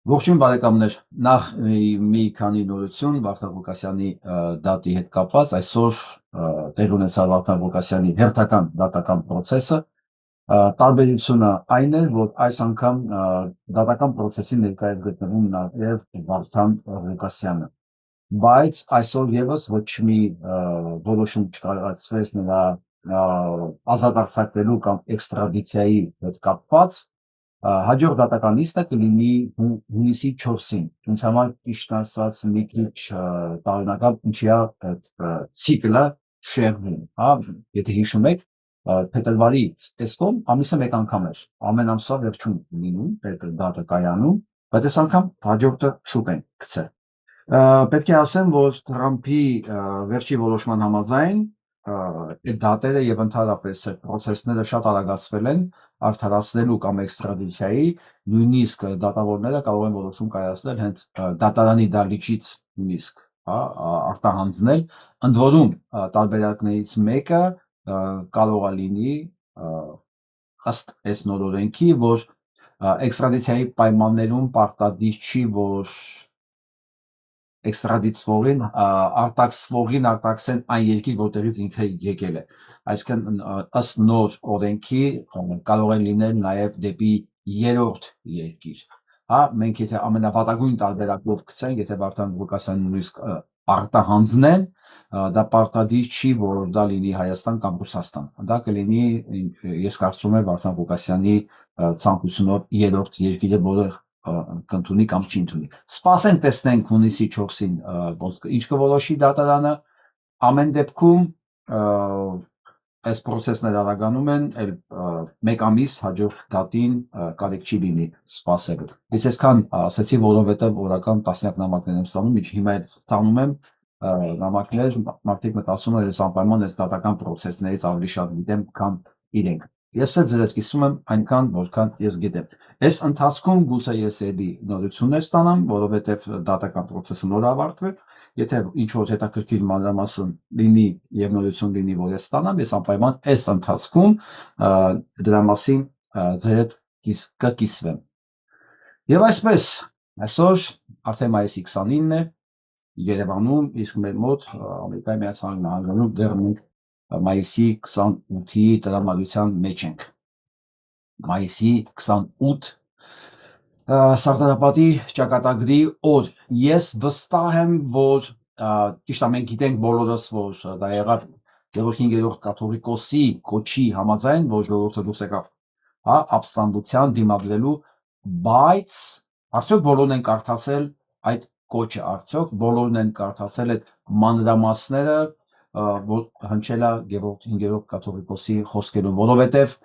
Ողջույն բարեկամներ, նախ մի քանի նորություն Վարդան Ղուկասյանի դատի հետ կապված, այսօր տեղ ունեցավ Վարդան Ղուկասյանի հերթական դատական process-ը, տարբերությունը այն է, որ այս անգամ դատական process-ի ներկա է գտնվում նաև Վարդան Ղուկասյանը, բայց այսօր եւս ոչ մի որոշում չկարողացվեց նրա ազատ արձակվելու կամ էքստրադիցիայի հետ կապված, հաջորդ դատական նիստը կլինի հունիսի 4-ին, ինձ համար ճիշտ ասած մի քիչ տարօրինական ինչի է այդ ցիկլը շեղվում, հա, եթե հիշում եք, փետրվարի էսկոմ ամիսը մեկ անգամ էր, ամեն ամսվա վերջում լինում, այդ դատը կայանում, բայց այս անգամ հաջորդը շուտ են գցել։ Պետք է ասեմ, որ Թրամփի վերջի որոշման համաձայն այդ դատերը եւ ընդհանրապես այդ process-ները շատ արագացվել են արդարացնելու կամ էքստրադիցիայի, նույնիսկ դատավորները կարող են որոշում կայացնել հենց դատարանի դահլիճից նույնիսկ, հա, արտահանձնել, ընդ որում տարբերակներից մեկը կարող է լինի ըստ այս նոր օրենքի, որ էքստրադիցիայի պայմաններում պարտադիր չի, որ էքստրադիցվողին արտաքսվողին արտաքսեն այն երկիր, որտեղից ինքը եկել է։ Այսինքն ըստ նոր օրենքի կարող է լինել նաև դեպի երրորդ երկիր։ Հա, մենք եթե ամենավատագույն տարբերակով գցենք, եթե Վարդան Ղուկասյանն նույնիսկ արտահանձնեն, դա պարտադիր չի, որ դա լինի Հայաստան կամ Ռուսաստան։ Դա կլինի, ես կարծում եմ, Վարդան Ղուկասյանի ցանկությունով երրորդ երկիրը, որը կընդունի կամ չի ընդունի։ Սպասենք տեսնենք հունիսի 4-ին ինչ կորոշի դատարանը, ամեն դեպքում այս process-ները արագանում են, մեկ ամիս հաջորդ դատին կարիք չի լինի սպասել։ Ես այսքան ասեցի, որովհետև օրական տասնյակ նամակներ եմ ստանում, հիմա էլ ստանում եմ նամակներ, մարդիկ մտածում են, ես անպայման այս դատական process-ներից ավելի շատ գիտեմ, քան իրենք։ Ես էլ ձեզ կիսում եմ այնքան, որքան ես գիտեմ։ Այս ընթացքում գուցե ես էլի նորություններ ստանամ, որովհետև դատական process-ը նոր ավարտվել, եթե ինչ-որ հետաքրքիր մանրամասն լինի եւ նորություն լինի, որ ես ստանամ, ես անպայման այս ընթացքում դրա մասին ձեր հետ կկիսվեմ։ Եվ այսպես, այսօր արդեն մայիսի 29-ն է, Երևանում, իսկ մեր մոտ Ամերիկայի Միացյալ Նահանգներում դեռ մենք մայիսի 28-ի տրամադրության մեջ ենք։ Մայիսի 28 Սարդարապատի ճակատագրի օր։ Ես վստահ եմ, որ ճիշտ է, մենք գիտենք բոլորս, որ դա եղավ Գևորգ 5-րդ կաթողիկոսի կոչի համաձայն, որ ժողովուրդը դուրս եկավ, հա, ապստամբության դիմադրելու, բայց արդյոք բոլորն են կարդացել այդ կոչը, արդյոք բոլորն են կարդացել այդ մանրամասները, որ հնչել է Գևորգ 5-րդ կաթողիկոսի խոսքերում, որովհետև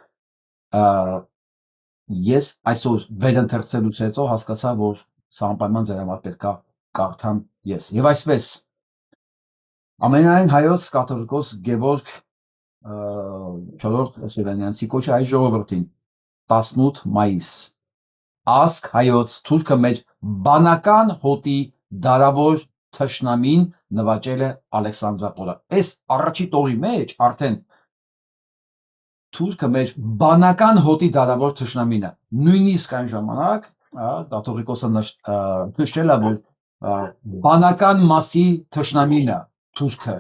ես այսօր վերընթերցելուց հետո հասկացա, որ սա անպայման ձեր համար պետք է կարդամ ես։ Եվ այսպես, ամենայն հայոց կաթողիկոս Գևորգ 4-րդ Սևյանյանցի կոչը հայ ժողովրդին 18 մայիս ազգ հայոց թուրքը մեր բանական հոտի դարավոր թշնամին նվաճել է Ալեքսանդրապոլը։ Այս առաջի տողի մեջ արդեն թուրքը մեր բանական հոտի դարավոր թշնամին է։ Նույնիսկ այն ժամանակ կաթողիկոսը նշել է, որ բանական մասի թշնամին է թուրքը,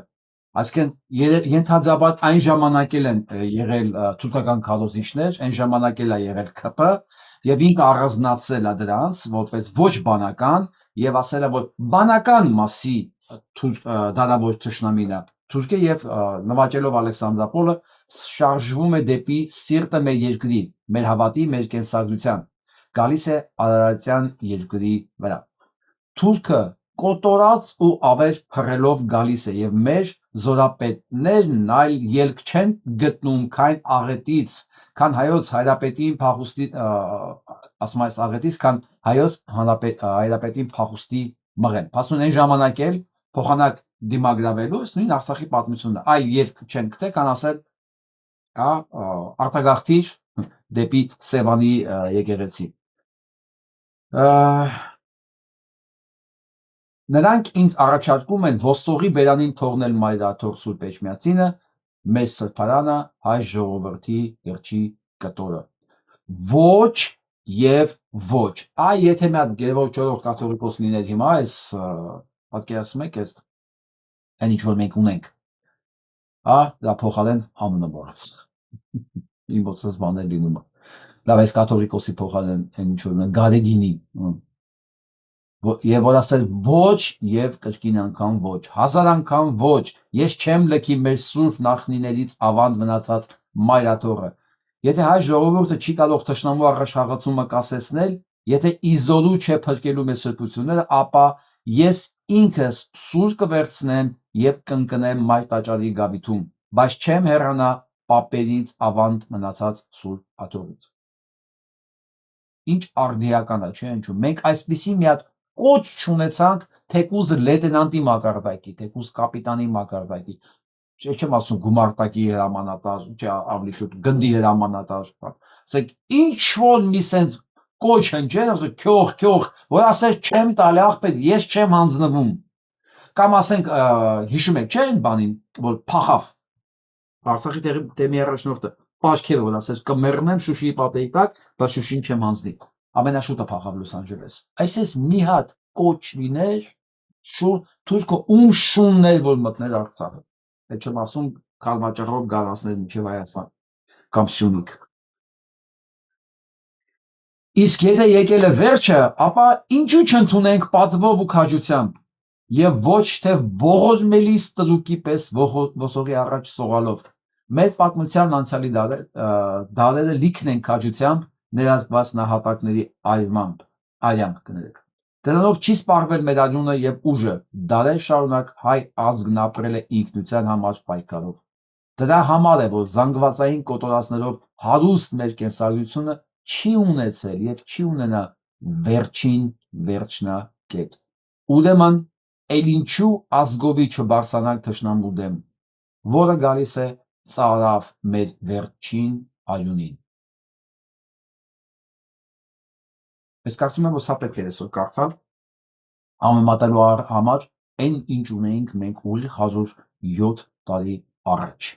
այսինքն ենթադրաբար այն ժամանակ էլ են եղել թուրքական քարոզիչներ, այն ժամանակ էլ է եղել ՔՊ եւ ինքը առանձնացրել է դրանց որպես ոչ բանական եւ ասել է, որ բանական մասի դարավոր թշնամին է թուրքը եւ նվաճելով Ալեքսանդրապոլը շարժվում է դեպի սիրտը մեր երկրի, մեր հավատի, մեր կենսագրության, գալիս է Արարատյան երկրի վրա։ Թուրքը կոտորած ու ավեր փռելով գալիս է եւ մեր զորապետներն այլ ելք չեն գտնում քայն աղետից, քան հայոց հայրապետին փախուստի, ասում այս աղետից, քան հայոց հայրապետին փախուստի մղեն։ Փաստորեն այն ժամանակ էլ փոխանակ դիմագրավելու, նույն Արցախի պատմությունը, այլ ելք չեն գտել, քան ասել արտագաղթիր դեպի Սևանի եկեղեցի։ Նրանք ինձ առաջարկում են ոսողի բերանին թողնել մայրաթող Սուրբ Էջմիածինը, մեր սրբարանը, հայ ժողովրդի կրճի կտորը։ Ոչ եւ ոչ։ Այ եթե մի հատ Գևորգ 4-րդ կաթողիկոս լիներ հիմա, այս պատկերացնում եք, այս այն ինչ որ մենք ունենք, դա փոխարեն անունը բարձ։ Իմ ոցս բաներ լինում է։ Լավ, այս կաթողիկոսի փոխարեն այն ինչ որ Գարեգինի եւ որ ասել ոչ եւ կրկին անգամ ոչ, 1000 անգամ ոչ, ես չեմ լքի մեր սուրբ նախնիներից ավանդ մնացած մայրաթողը։ Եթե հայ ժողովուրդը չի կարող թշնամու առաջխաղացումը կասեցնել, եթե իզորու չէ փրկելու մեր սրբությունները, ապա ես ինքս սուր կվերցնեմ եւ կընկնեմ մայր տաճարի գավիթում, բայց չեմ հեռանա պապերից ավանդ մնացած սուրբ աթոռից։ Ինչ արդիական է, չէ՞, ինչու մենք այսպիսի մի հատ կոչ չունեցանք թեկուզ լեյտենանտի մակարդակի, թեկուզ կապիտանի մակարդակի, չեմ ասում գումարտակի հրամանատար, չէ, ավելի շուտ գնդի հրամանատար, ասեք ինչ որ մի սենց կոչ են, չէ՞, ասեք քյող, որ ասել չեմ տալի աղբեր, ես չեմ հանձնվում, կամ ասենք հիշում եք, չէ՞ այն բանին, որ փախավ Արցախի թեմի առաջնորդը, պաշքերը որ ասես կմեռնեմ Շուշիի պատերի տակ, բայց Շուշին չեմ հանձնի, ամենաշուտը փախավ Լոս Անջելես։ Այսպես մի հատ կոչ լիներ, թուրքը ում շունն էր որ մտներ Արցախը, այդ չեմ ասում Քարվաճառով գարացներ մինչև Հայաստան կամ Սյունիք։ Իսկ եթե եկել է վերջը, ապա ինչու չընդունենք պատվով ու քաջությամբ եւ ոչ թե ողորմելի ստրուկի պես ոսողի առաջ սողալով։ Մեր պատմության անցյալի դարերը լիքն են քաջությամբ ներածված նահատակների արյամբ կներեք։ Դրանով չի սպառվել մեր արյունը եւ ուժը, դարեր շարունակ հայ ազգն ապրել է ինքնության համար պայքարով։ Դրա համար է, որ զանգվածային կոտորածներով հարուստ մեր կենսագրությունը չի ունեցել եւ չի ունենա վերջին վերջնակետ։ Ուրեմն էլ ինչու ազգովի չբարձրանանք թշնամու դեմ, որը գալիս է ծարավ մեր վերջին արյունին։ Ես կարծում եմ, որ սա պետք է այսօր կարդալ համեմատելու համար այն ինչ ունեինք մենք ուղիղ 107 տարի առաջ։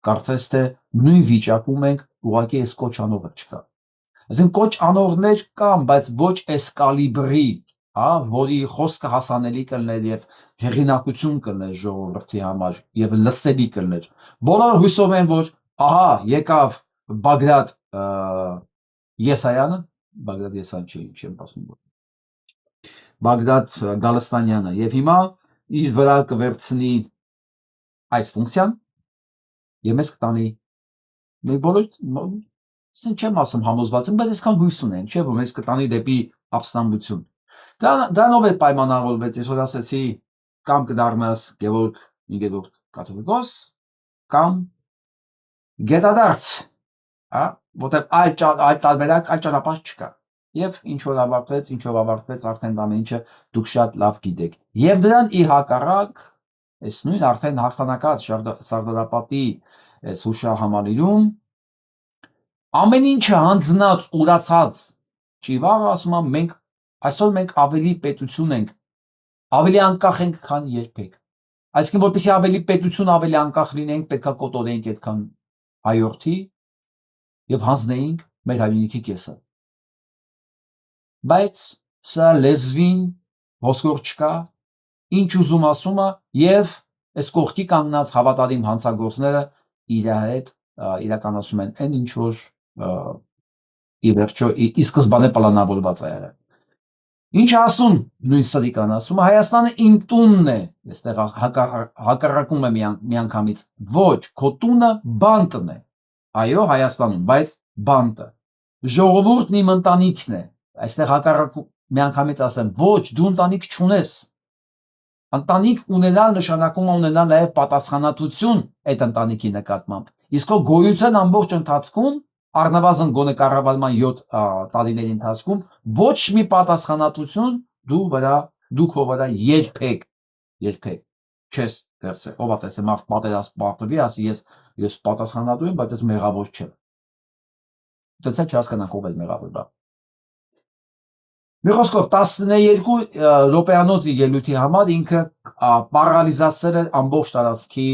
Կարծես թե նույն վիճակում ենք, ուղղակի այս կոչ անողը չկա։ Այսինքն կոչ անողներ կան, բայց ոչ այս կալիբրի, որի խոսքը հասանելի կլներ եւ հեղինակություն կլներ ժողովրդի համար եւ լսելի կլներ։ Բոլորը հույսով են, որ ահա եկավ Բագրատ Եսայանը, Բագրատ Եսայան չի, չեմ ասում։ Բագրատ Գալստանյանը եւ հիմա իր վրա կվերցնի այս ֆունկցիան եւ մեզ կտանի մենք բոլոր ասեն չեմ ասում համոզված եմ, բայց այսքան հույս ունենք, չէ՞ որ մեզ կտանի դեպի ապստամբություն։ Դրանով է պայմանավորվեց, ես որ ասեցի կամ կդառնաս Գևորգ Գևորգ կաթողիկոս կամ գետադարձ, որտեղ այլ տարբերակ, այլ ճանապարհ չկա։ Եվ ինչով ավարտվեց արդեն ամեն ինչը դուք շատ լավ գիտեք։ Եվ դրան ի հակառակ, այս նույն արդեն հաղթանակած Սարդարապետի այս հուշահամալիրում ամեն ինչը հանձնած, ուրացած ճիվաղը ասում եմ այսօր մենք ավելի պետություն ենք, ավելի անկախ ենք, քան երբեք։ Այսինքն որպեսզի ավելի պետություն, ավելի անկախ լինենք, պետքա կոտորենք այդքան հայորդի եւ հանձնեինք մեր հայրենիքի կեսը։ Բայց սա լեզվին ոսկոր չկա, ինչ ուզում ասումը եւ այս կողքի կանգնած հավատարիմ հանցագործները իր հետ իրականացում են այն ինչ որ ի վերջո ի սկզբանե պլանավորված է եղել։ Ինչ ասում նույն սրիկան ասում Հայաստանը իմ տունն է, այստեղ հակառակում է միանգամից, ոչ, քո տունը բանտն է, այո Հայաստանում, բայց բանտը, ժողովուրդն իմ ընտանիքն է, այստեղ հակառակում միանգամից ասեմ, ոչ, դու ընտանիք չունես, ընտանիք ունենալ նշանակում է ունենալ նաև պատասխանատվություն այդ ընտանիքի նկատմամբ, իսկ քո գոյության ամբողջ ընթացքում առնվազն գոնե կառավարման 7 տարիների ընթացքում ոչ մի պատասխանատվություն դու քո վրա երբեք չես վերցրել։ Ով է տեսել մարդ պատերազմ պարտվի, ասի ես պատասխանատու եմ, բայց ես մեղավոր չեմ։ Դից չհասկանանք ով է մեղավոր դա։ Մի խոսքով 12 րոպեանոց ելույթի համար ինքը պարալիզացրել էր ամբողջ տարածքի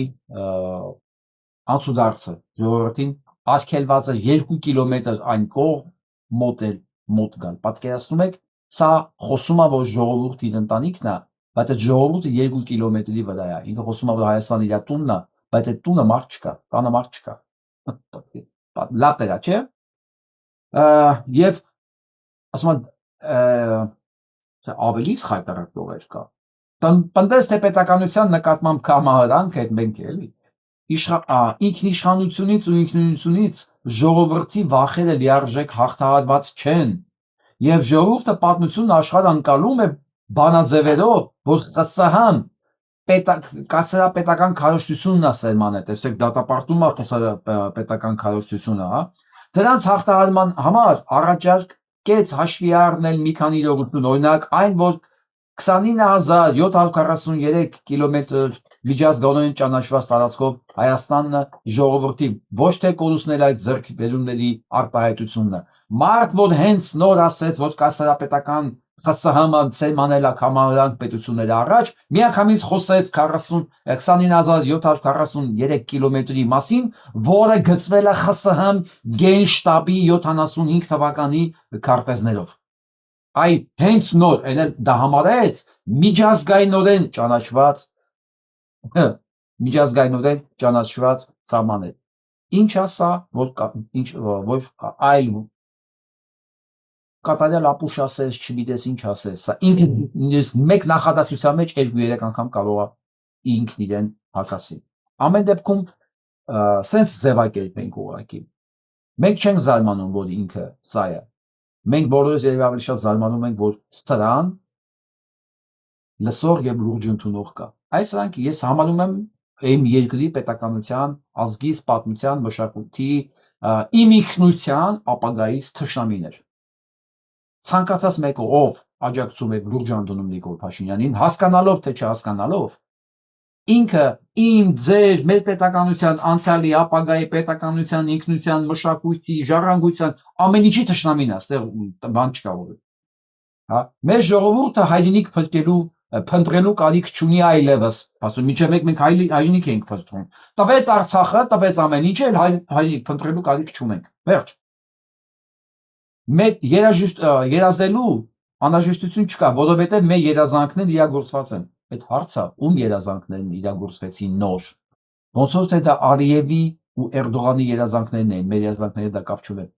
անցուդարձը ժողովրդին արգելված է 2 կիլոմետր այն կողմ մոտել մոտ գալ։ Պատկերացնում եք, սա խոսում է, որ ժողովուրդի ընտանիքն է, բայց այդ ժողովուրդը 2 կիլոմետրի վրա է։ Ինքը խոսում է, որ Հայաստանը իր տունն է, բայց այդ տունը մարդ չկա, տանը մարդ չկա։ Լավ տեղ է, չէ՞։ Եվ ասում են ավելի խայտարակ տողեր կա։ Տնտես թե պետականության նկատմամբ կամահարանք այդ մենք էլի։ Ինքնիշխանությունից ու ինքնությունից ժողովրդի վախերը լիարժեք հաղթահարված չեն։ Եվ ժողովուրդը պատմությունն աշխարհ անցալում է բանաձևերով, որ ԽՍՀՄ կասրապետական քարոզչությունն է սերմանել, տեսեք դատապարտում է պետական քարոզչությունը, հա։ Դրանց հաղթահարման համար առաջարկեց հաշվի առնել մի քանի իրողություն, օրինակ այն, որ 29743 կիլոմետր միջազգային ճանաչված տարածքով Հայաստանը ժողովրդի ոչ թե կորուստներ այդ ձեռքբերումների արտահայտությունն է։ Մարդ որ հենց նոր ասեց, որ կասարապետական ԽՍՀՄ սերմանել է կամահարանք պետությունների առաջ, միանգամից խոսեց 29743 կիլոմետրի մասին, որը գծվել է ԽՍՀՄ գենշտաբի 75 թվականի քարտեզներով։ Այ հենց նոր դա համարեց միջազգայինորեն ճանաչված սահմաններ։ Ինչ ասա, որ այլ կատարյալ ապուշ ասես, չգիտես ինչ ասես, սա ինքը մեկ նախադասության մեջ 2-3 անգամ կարող է ինքն իրեն հակասի։ Ամեն դեպքում սենց ձևակերպ ենք ուղղակի։ Մենք չենք զարմանում, որ ինքը սա է։ Մենք բոլորս երևի ավելի շատ զարմանում ենք, որ սրան լսող եւ լուրջ ընդունող կա։ Այս սրանք ես համարում եմ իմ երկրի պետականության, ազգիս, պատմության, մշակույթի, իմ ինքնության ապագայից թշնամիներ։ Ցանկացած մեկը, ով աջակցում է լուրջ ընդունում Նիկոլ Փաշինյանին, հասկանալով թե չհասկանալով, ինքը իմ, ձեր, մեր պետականության, անցյալի, ապագայի պետականության, ինքնության, մշակույթի, ժառանգության ամեն ինչի թշնամին է, այստեղ բան չկա որ։ Հա, մեր ժողովուրդը հայրենիք փնտրելու կարիք չունի այլևս, ասում մինչև մենք հայրենիք ենք փնտրում։ Տվեց Արցախը, տվեց ամեն ինչը, հայրենիք փնտրելու կարիք չունենք։ Վերջ։ Մեր երազելու անհրաժեշտություն չկա, որովհետև մեր երազանքներն իրագործված են։ Այդ հարցը ում երազանքներն իրագործվեցին նոր։ Ոնց որ թե դա Ալիևի ու Էրդողանի երազանքներն են, մեր երազանքները դա կապ չունեն։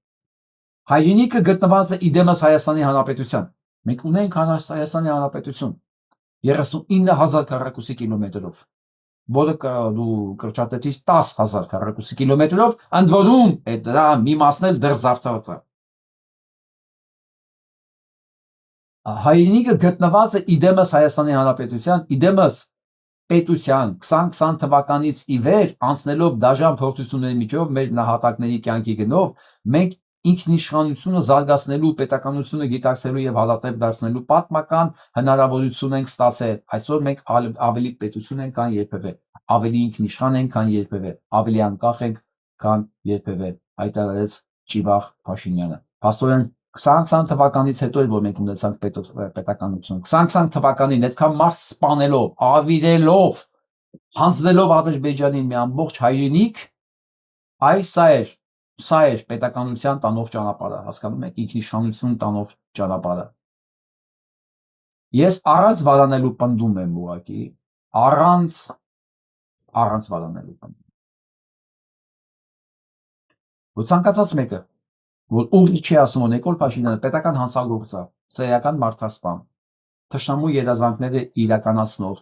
Հայրենիքը գտնված է իդեմս Հայաստանի Հանրապետության։ Մենք ունենք Հայաստանի Հանրապետություն 39,000 քառակուսի կիլոմետրով, որը դու կրճատեցիր 10,000 քառակուսի կիլոմետրով, ընդ որում դրա մի մասն էլ դեռ զարդարված է։ Հայրենիքը գտնված է իդեմս Հայաստանի Հանրապետության, իդեմս պետության 2020 թվականից ի վեր անցնելով դաժան փորձությունների միջով մեր նահատակների կյանքի գնով մենք ինքնիշխանությունը զարգացնելու, պետականությունը գիտակցելու եւ հալատև դարձնելու պատմական հնարավորություն ենք ստացել։ Այսօր մենք ավելի պետություն ենք, քան երբևէ, ավելի ինքնիշխան ենք, քան երբևէ, ավելի անկախ ենք, քան երբևէ, հայտարարեց Ճիվախ Փաշինյանը։ Փաստորեն 2020 թվականից հետո էր, որ մենք ունեցանք պետականություն։ 2020 թվականին այդքան մարդ սպանելով, ավիրելով, հանձնելով Ադրբեջանին մի ամբողջ հայրենիք, սա էր պետականության տանող ճանապարհը, հասկանում եք, ինքնիշխանություն տանող ճանապարհը։ Ես առանց վարանելու պնդում եմ ուղղակի, առանց վարանելու պնդում։ Որ ցանկացած մեկը, որ ուղղի չի ասում, որ Նիկոլ Փաշինյանը պետական հանցագործ է, սեյական մարդասպան, թշնամու երազանքները իրականացնող,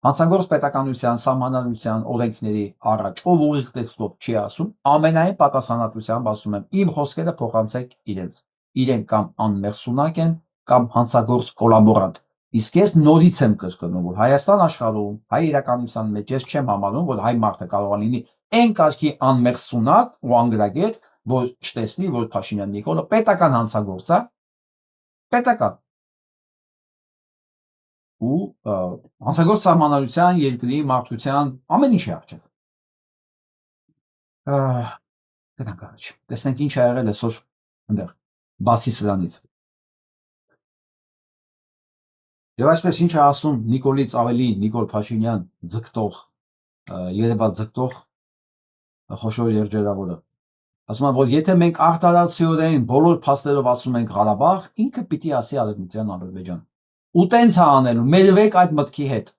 հանցագործ պետականության, սահմանադրության, օրենքների առաջ, ով ուղիղ տեքստով չի ասում, ամենայն պատասխանատվությամբ ասում եմ, իմ խոսքերը փոխանցեք իրենց։ Իրենք կամ անմեղսունակ են, կամ հանցագործ կոլաբորանտ։ Իսկ ես նորից եմ կրկնում, որ Հայաստան աշխարհում, հայ իրականության մեջ ես չեմ համարում, որ հայ մարդը կարող է լինի այն կարգի անմեղսունակ ու անգրագետ, որ չտեսնի, որ Փաշինյան Նիկոլը պետական հանցագործ է, պետական ու հանցագործ սահմանադրության, երկրի, մարդկության, ամեն ինչի առջև։ Գնանք առաջ, տեսնենք ինչ ա եղել այսօր այնտեղ, բացի սրանից։ Եվ այսպես ինչ է ասում Նիկոլից ավելի Նիկոլ Փաշինյան ձգտող, երևա ձգտող խոշոր երջերավորը։ ասում եմ, որ եթե մենք արտարացիորեն բոլոր փաստերով ասում ենք Ղարաբաղ, ինքը պիտի ասի Արևմտյան Ադրբեջան։ Ու տենց է անելու, մերվեք այդ մտքի հետ։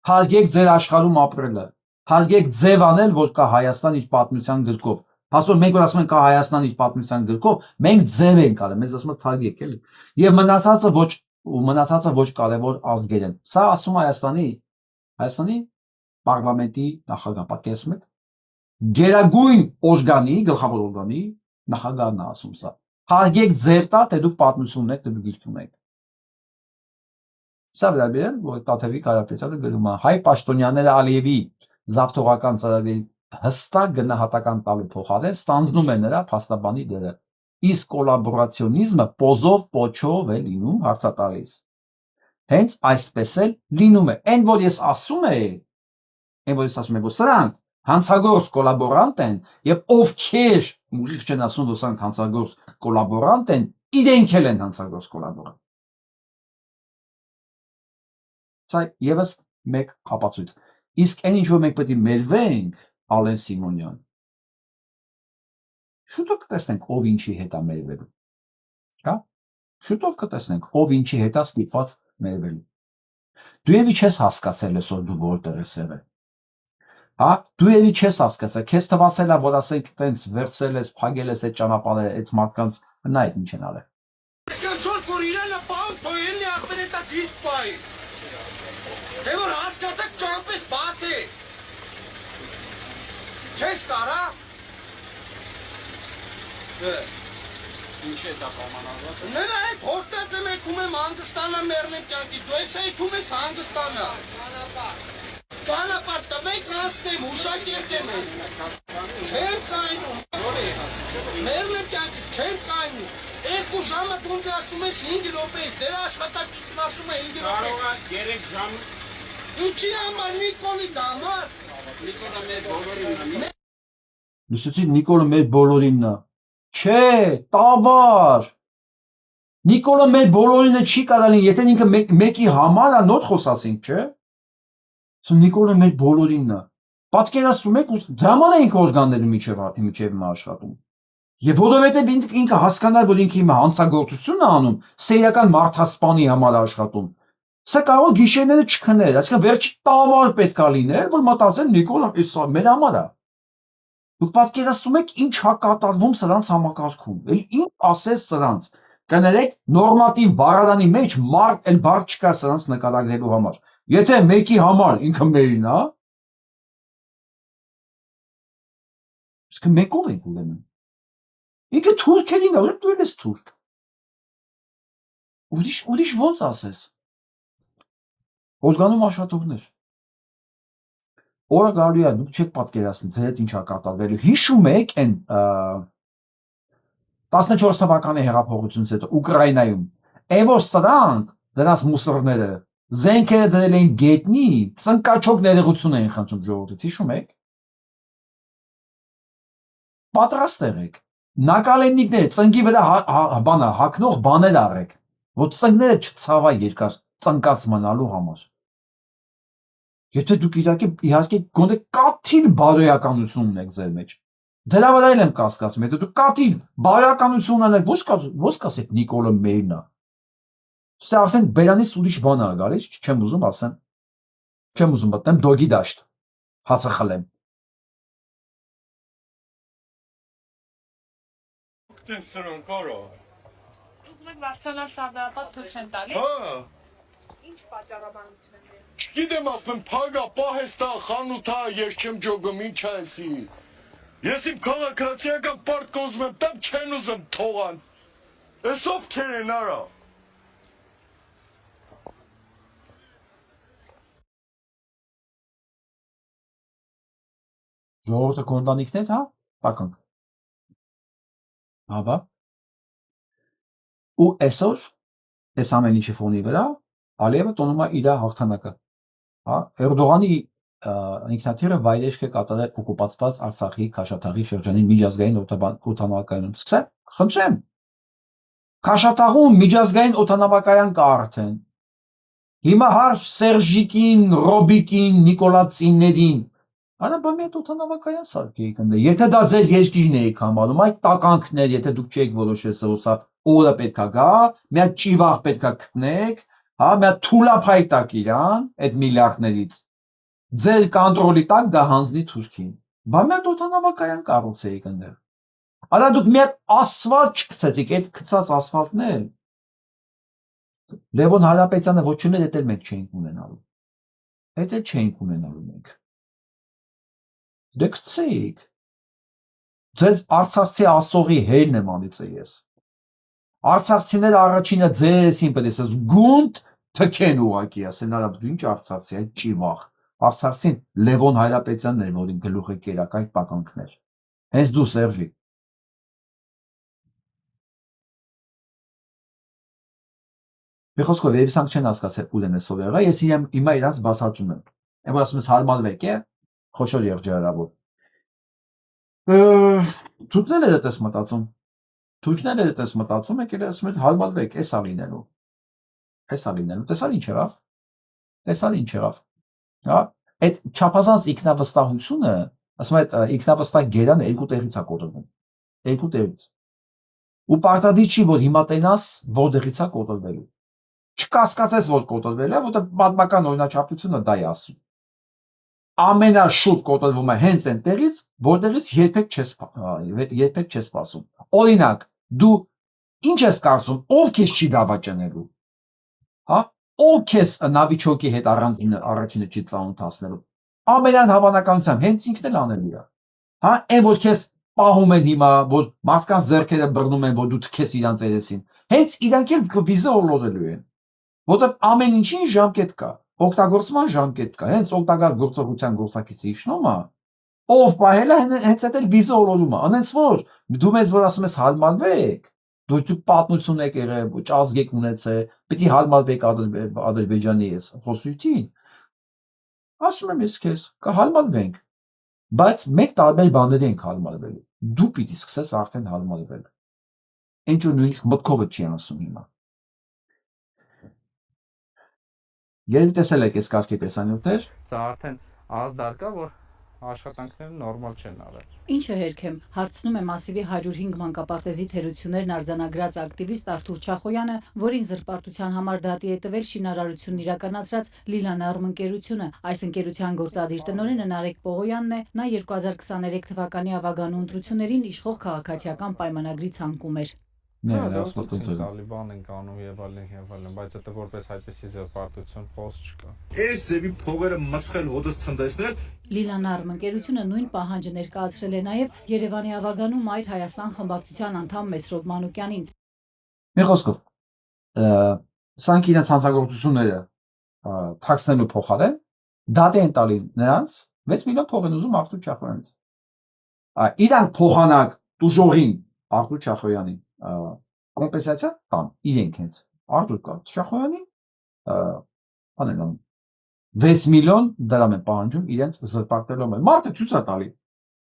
Հարգեք ձեր աշխարհում ապրելը։ Հարգեք ձև անել, որ կա Հայաստան իր պատմության գրքով։ Փաստորեն մենք որ ասում ենք կա Հայաստան իր պատմության գրքով, մենք ձև ենք արել, մեզ ասում են թարգեք էլի։ Եվ մնացածը ոչ կարևոր ազգեր են։ Սա ասում Հայաստանի պարլամենտի նախագահ, պատկերացնում եք։ Գերագույն օրգանի, գլխավոր օրգանի նախագահն է ասում սա։ Հարգեք ձեր տա, թե դուք պատմություն ունեք, թե դուք գիրք ունեք։ Սա վերաբերել, որ Տաթևի Կարապետյանը գրում է, հայ պաշտոնյաները Ալիևի զավթողական ծրագրի հստակ գնահատական տալու փոխարեն ստանձնում է նրա փաստաբանի դերը։ Իսկ կոլաբորացիոնիզմը պոզով պոչով է լինում հարցատալիս։ Հենց այսպես էլ լինում է։ Այն որ ես ասում եմ, որ սրանք հանցագործ կոլաբորանտ են եւ ովքեր ուղիղ չեն ասում, որ սրանք հանցագործ կոլաբորանտ են, իրենք էլ են հանցագործ կոլաբորանտ։ Սա եւս մեկ հապացույց։ Իսկ այն ինչ որ մենք պետք է մերվենք, Ալեն Սիմոնյան, շուտով կտեսնենք ով ինչի հետ է մերվելու։ Հա? Շուտով կտեսնենք ով ինչի հետ է ստիպված մերվելու։ Դու եւի չես հասկացել այսօր դու որտեղ ես եղել։ Հա, դու էլի չես հասկացա, քեզ թվացել է, որ ասենք տենց վերցրել ես, փագել ես այդ ճանապարհը, այդ մարդկանց նա այդ ինչ են արել։ Հասկացող որ Իրանը բան թողել է ախպերետա դիտ բայ։ Դե որ հասկացակ ճամպես բաց է։ Չես կարա։ Ինչ է դա պայմանավորված։ Նրա այդ հորտած եմ եկում եմ հանգստանա մեռնեմ կյանքի, դու ես եկում ես հանգստանա։ Ճանապարհ տվեք հասնեմ, ուշակերտ եմ չեմ կայնում, մերնեմ կյանքի, չեմ կայնում, 2 ժամը տունձ ասում ես 5 րոպեից, դեր աշխատակիցն ասում է 5 րոպեից։ Կարող է 3 ժամ։ Ինչի համար, Նիկոլի դամար։ Նիկոլը մեր բոլորինն է։ Լսեցի Նիկոլը մեր բոլորինն է։ Չէ, տավար։ Նիկոլը մեր բոլորինը չի կարալին, եթե ինքը մեկի համար է, նոտ խոսացինք, չէ։ Նիկոլը մեր բոլորինն է։ Պատկերացնում եք, դրաման էինք օրգաններում միջև աշխատում։ Եվ որովհետև ինքը հասկանալ, որ ինքը հիմա հանցագործություն է անում, սեյական մարդասպանի համար աշխատում։ Սա կարող գիշերները չքնել, այսինքն վերջի տավար պետք է լիներ, որ մտածեն Նիկոլը էս մեր համար է։ Դուք պատկերացնում եք ինչ հա կատարվում սրանց համակարգում։ Էլ ինչ ասես սրանց։ Կներեք, նորմատիվ բառարանի մեջ մարդ էլ բառ չկա սրանց նկարագրելու համար։ Եթե մեկի համար ինքը մերին, հա։ Իսկ մեկով ենք ուրեմն։ Ինքը թուրքերին է, ուրեմն դու ես թուրք։ Ուրիշ ոնց ասես։ Օրգանում աշխատողներ։ Օրը գալու է, դուք չեք պատկերացնի, ձեր հետ ինչա կատարվելու։ Հիշում եք այն 14 թվականի հեղափոխությունից հետո Ուկրաինայում։ Էվո սրանք դրանց մուսորները զենքերը դրել էին գետնի, ծնկաչոք ներողություն էին խնդրում ժողովրդից, հիշում եք։ Պատրաստ եղեք։ Նակալեննիկները ծնկի վրա բանը հակնող բաներ առեք, որ ծնկները չցավա երկար ծնկած մնալու համար։ Եթե դուք իհարկե գոնե կաթիլ բարոյականություն ունեք ձեր մեջ։ Դրա վրա եմ կասկածում, եթե դուք կաթիլ բարոյականություն ունեք, ոչ կասեք Նիկոլը մերն է։ Ստե արդեն բերանից ուրիշ բան է գալիս, չեմ ուզում ասեմ։ Չեմ ուզում մտնեմ դոգի դաշտ։ Հացը խլեմ։ Տեսնում կարո։ Դուք վարսանալ սավդարապատ թույլ չեն տալի։ Հա։ Ինչ պատճառաբանություն են։ Չգիտեմ ասում փագա պահեստա խանութա ես չեմ ջոգում ինչ է էսի։ Ես իմ քաղաքացիական պարտք ուզում եմ տամ չեն ուզում թողան։ Էս ովքեր են արա։ Ժողովուրդը կոնդանիկներ, հա, տականք։ Հաբա։ Ու այսօր այս ամեն ինչի ֆոնի վրա Ալիևը տոնում է իր հաղթանակը։ Հա, Էրդողանի ինքնաթիռը վայրեջք է կատարել օկուպացված Արցախի Քաշաթաղի շրջանի միջազգային օդանավակայանում։ Սկսեմ, խնդրեմ։ Քաշաթաղում միջազգային օդանավակայան կա արդեն։ Հիմա հարց Սերժիկին, Ռոբիկին, Նիկոլացիներին Արա բա մի հատ օդանավակայան սարքեիք ընդ։ Եթե դա ձեր երկիրն էիք համարում, այդ տականքներ, եթե դուք չեք որոշել, որ սա օրը պետքա գա, մի հատ ճիվաղ պետքա գտնեք, հա, մի հատ թուլափայտակ իրան, այդ միլիարդներից։ Ձեր կոնտրոլի տակ դա հանձնի Թուրքին։ Բա մի հատ օդանավակայան կառուցեիք ընդ։ Արա դուք մի հատ ասֆալտ չգցեցիք, այդ գցած ասֆալտն էլ Լևոն Հարապետյանը ոչ ուներ, դա էլ մենք չէինք ունենալու։ Դա չէինք ունենալու մենք։ Դե գցեիք։ Ձեր արցախցի ասողի հերն եմ անիծը ես։ Արցախցիները առաջինը ձեսին պետք է ասես գունդ թքեն ուղակի ասեն, արա դու ինչ արցախցի, այդ ճիվաղ։ Արցախցին Լևոն Հայրապետյանն էր, որին գլուխը կերակ այդ տականքներ։ Հենց դու Սերժի։ Մի խոսքով երեսանք չեն հասկացել ուր են այսօր եղա, ես հիմա իրանց բացատրում եմ։ Եմ ասում ես հարմարվեք է, խոշոր երջարավոր։ Թուրքները դա տես մտածում։ Թուրքները դա տես մտածում եք, elə ասում են հարմարվեք, էսա լինելու։ Էսա լինելու։ Տեսա ինչ եղավ։ Տեսա ինչ եղավ։ Հա, այդ չափազանց ինքնավստահությունը, ասում եմ այդ ինքնավստահ գերանը երկու տեղից է կոտրվում։ Երկու տեղից։ Ու պարտադիր չի, որ հիմա տենաս որտեղից է կոտրվելու։ Չկասկածես, որ կոտրվել է, որտեղ պատմական օրինաչափությունը դա է ասում։ Ամենաշուտ կոտրվում է հենց այնտեղից, որտեղից երբեք չես սպասում։ Օրինակ, դու ինչ ես կարծում, ով քեզ չի դավաճանելու։ Հա, ով քեզ նավիճոկի հետ առաջինը չի ծանոթացնելու։ Ամենայն հավանականությամբ հենց ինքն էլ անելու է։ Հա, այն որ քեզ պահում են հիմա, որ մարդկանց ձեռքերը բռնում են, որ դու թքես իրանց երեսին։ Հենց իրանք էլ վիզա օրլոդելու են։ Որտեղ ամեն ինչին ժամկետ կա, օգտագործման ժամկետ կա, հենց օգտակար գործողության գործակիցի իշխնումը, ով պահել է հենց այդ էլ վիզա օրլոդումը, անենց որ դու մեզ որ ասում ես հարմարվեք, դուք պատմություն եք եղել, ճազգ եք ունեցել, պիտի հարմարվեք Ադրբեջանի ես խոսույթին, ասում եմ ես քեզ, կհարմարվենք, բայց մեկ տարբեր բաների ենք հարմարվելու, դու պիտի սկսես արդեն հարմարվել, ինչ որ նույնիսկ մտքովդ չի անցնում հիմա։ Երբ տեսել եք այս կարգի տեսանյութեր, Սա արդեն ազդար կա, որ աշխատանքները նորմալ չեն արել։ Ինչը հերքեմ, հարցնում է Մասիվի 105 մանկապարտեզի թերություններն արձանագրած ակտիվիստ Արթուր Չախոյանը, որին զրպարտության համար դատի է տվել շինարարությունն իրականացրած Լիլանարմ ընկերությունը։ Այս ընկերության գործադիր տնօրենը Նարեկ Պողոյանն է, նա 2023 թվականի ավագանու ընտրություններին իշխող քաղաքացիական պայմանագրի ցանկում էր։ Տալիբան են անում եւ այլն, բայց դա որպես այդպեսի զրպարտություն post չկա։ Այս ձևի փողերը մսխել հոտս ցնդեցնել Լիլանարմ ընկերությունը նույն պահանջը ներկայացրել է նաև Երևանի ավագանու Մայր Հայաստան խմբակցության անդամ Մեսրոբ Մանուկյանին։ մի խոսքով, սրանք իրենց հանցագործությունները թաքցնելու փոխարեն դատի են տալի նրանց 6 միլիոն փող են ուզում Արթուր Չախոյանից։ Իրանք փոխանակ տուժողին Արթուր Չախոյանին կոմպենսացիա տան իրենք հենց Արթուր Չախոյանին անեն 6 միլիոն դրամ են պահանջում իրենց զրպարտելով են։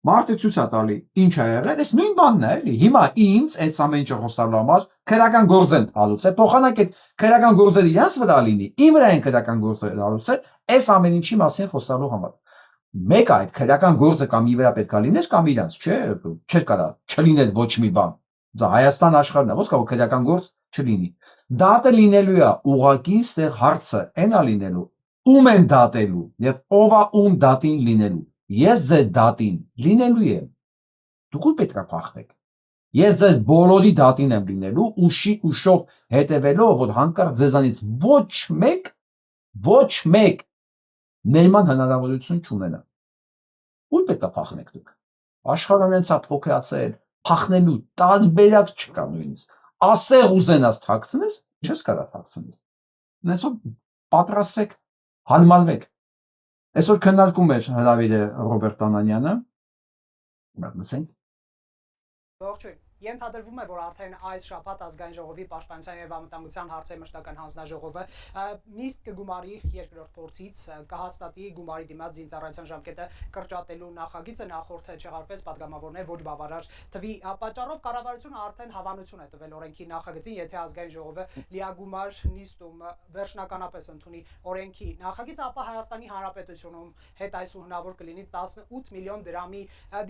Մարդը ցույց է տալի ինչ է եղել, այս նույն բանն է էլի։ Հիմա ինձ այս ամեն ինչը խոսալու համար քրական գործ են հալուցել, փոխանակ այդ քրական գործերը իրաց վրա լինի, իմ վրա են քրական գործերը հալուցել, այս ամեն ինչի մասին խոսալու համար։ Մեկը այդ քրական գործը կամ ի վրա պետքա լիներ կամ իրանց, չէ, չէր կարա չլիներ ոչ մի բան։ Դա Հայաստան աշխարհն է, ոսկա որ քրական գործ չլինի։ Դատը լինելու է ուղակի ստեղ հարցը այնա լինելու, ում են դատելու եւ ով է ում դատին լինելու։ Ես ձեր դատին լինելու եմ։ Դուք ու պետք է փախնեք։ Ես ձեր բոլորի դատին եմ լինելու, ուշով հետևելով, որ հանկարծ ձեզանից ոչ մեկ ներման հնարավորություն չունենա։ Ու պետք է փախնեք դուք։ Աշխարհն հենց է փոքրացել, փախնելու տարբերակ չկա նույնիսկ։ Ասեղ ուզենաս թաքցնես, չես կարա թաքցնես։ Այսօր պատրաստեք, հարմարվեք։ Այսօր քննարկում էր հրավիրը Ռոբերտ Անանյանը։ Լսենք։ Ողջույն, Ենթադրվում է, որ արդեն այս շաբաթ ազգային ժողովի պաշտպանության եւ անվտանգության հարցերի մշտական հանձնաժողովը նիստ կգումարի երկրորդ փորձից կհաստատի գումարի դիմաց զինծառայության ժամկետը կրճատելու նախագիծը նախորդ չեղարկվեց պատգամավորներ ոչ բավարար թվի պատճառով կառավարությունը արդեն հավանություն է տվել օրենքի նախագծին, եթե ազգային ժողովը լիագումար նիստում վերջնականապես ընդունի օրենքի նախագիծը, ապա Հայաստանի Հանրապետությունում հետ այսու հնարավոր կլինի 18 միլիոն դրամի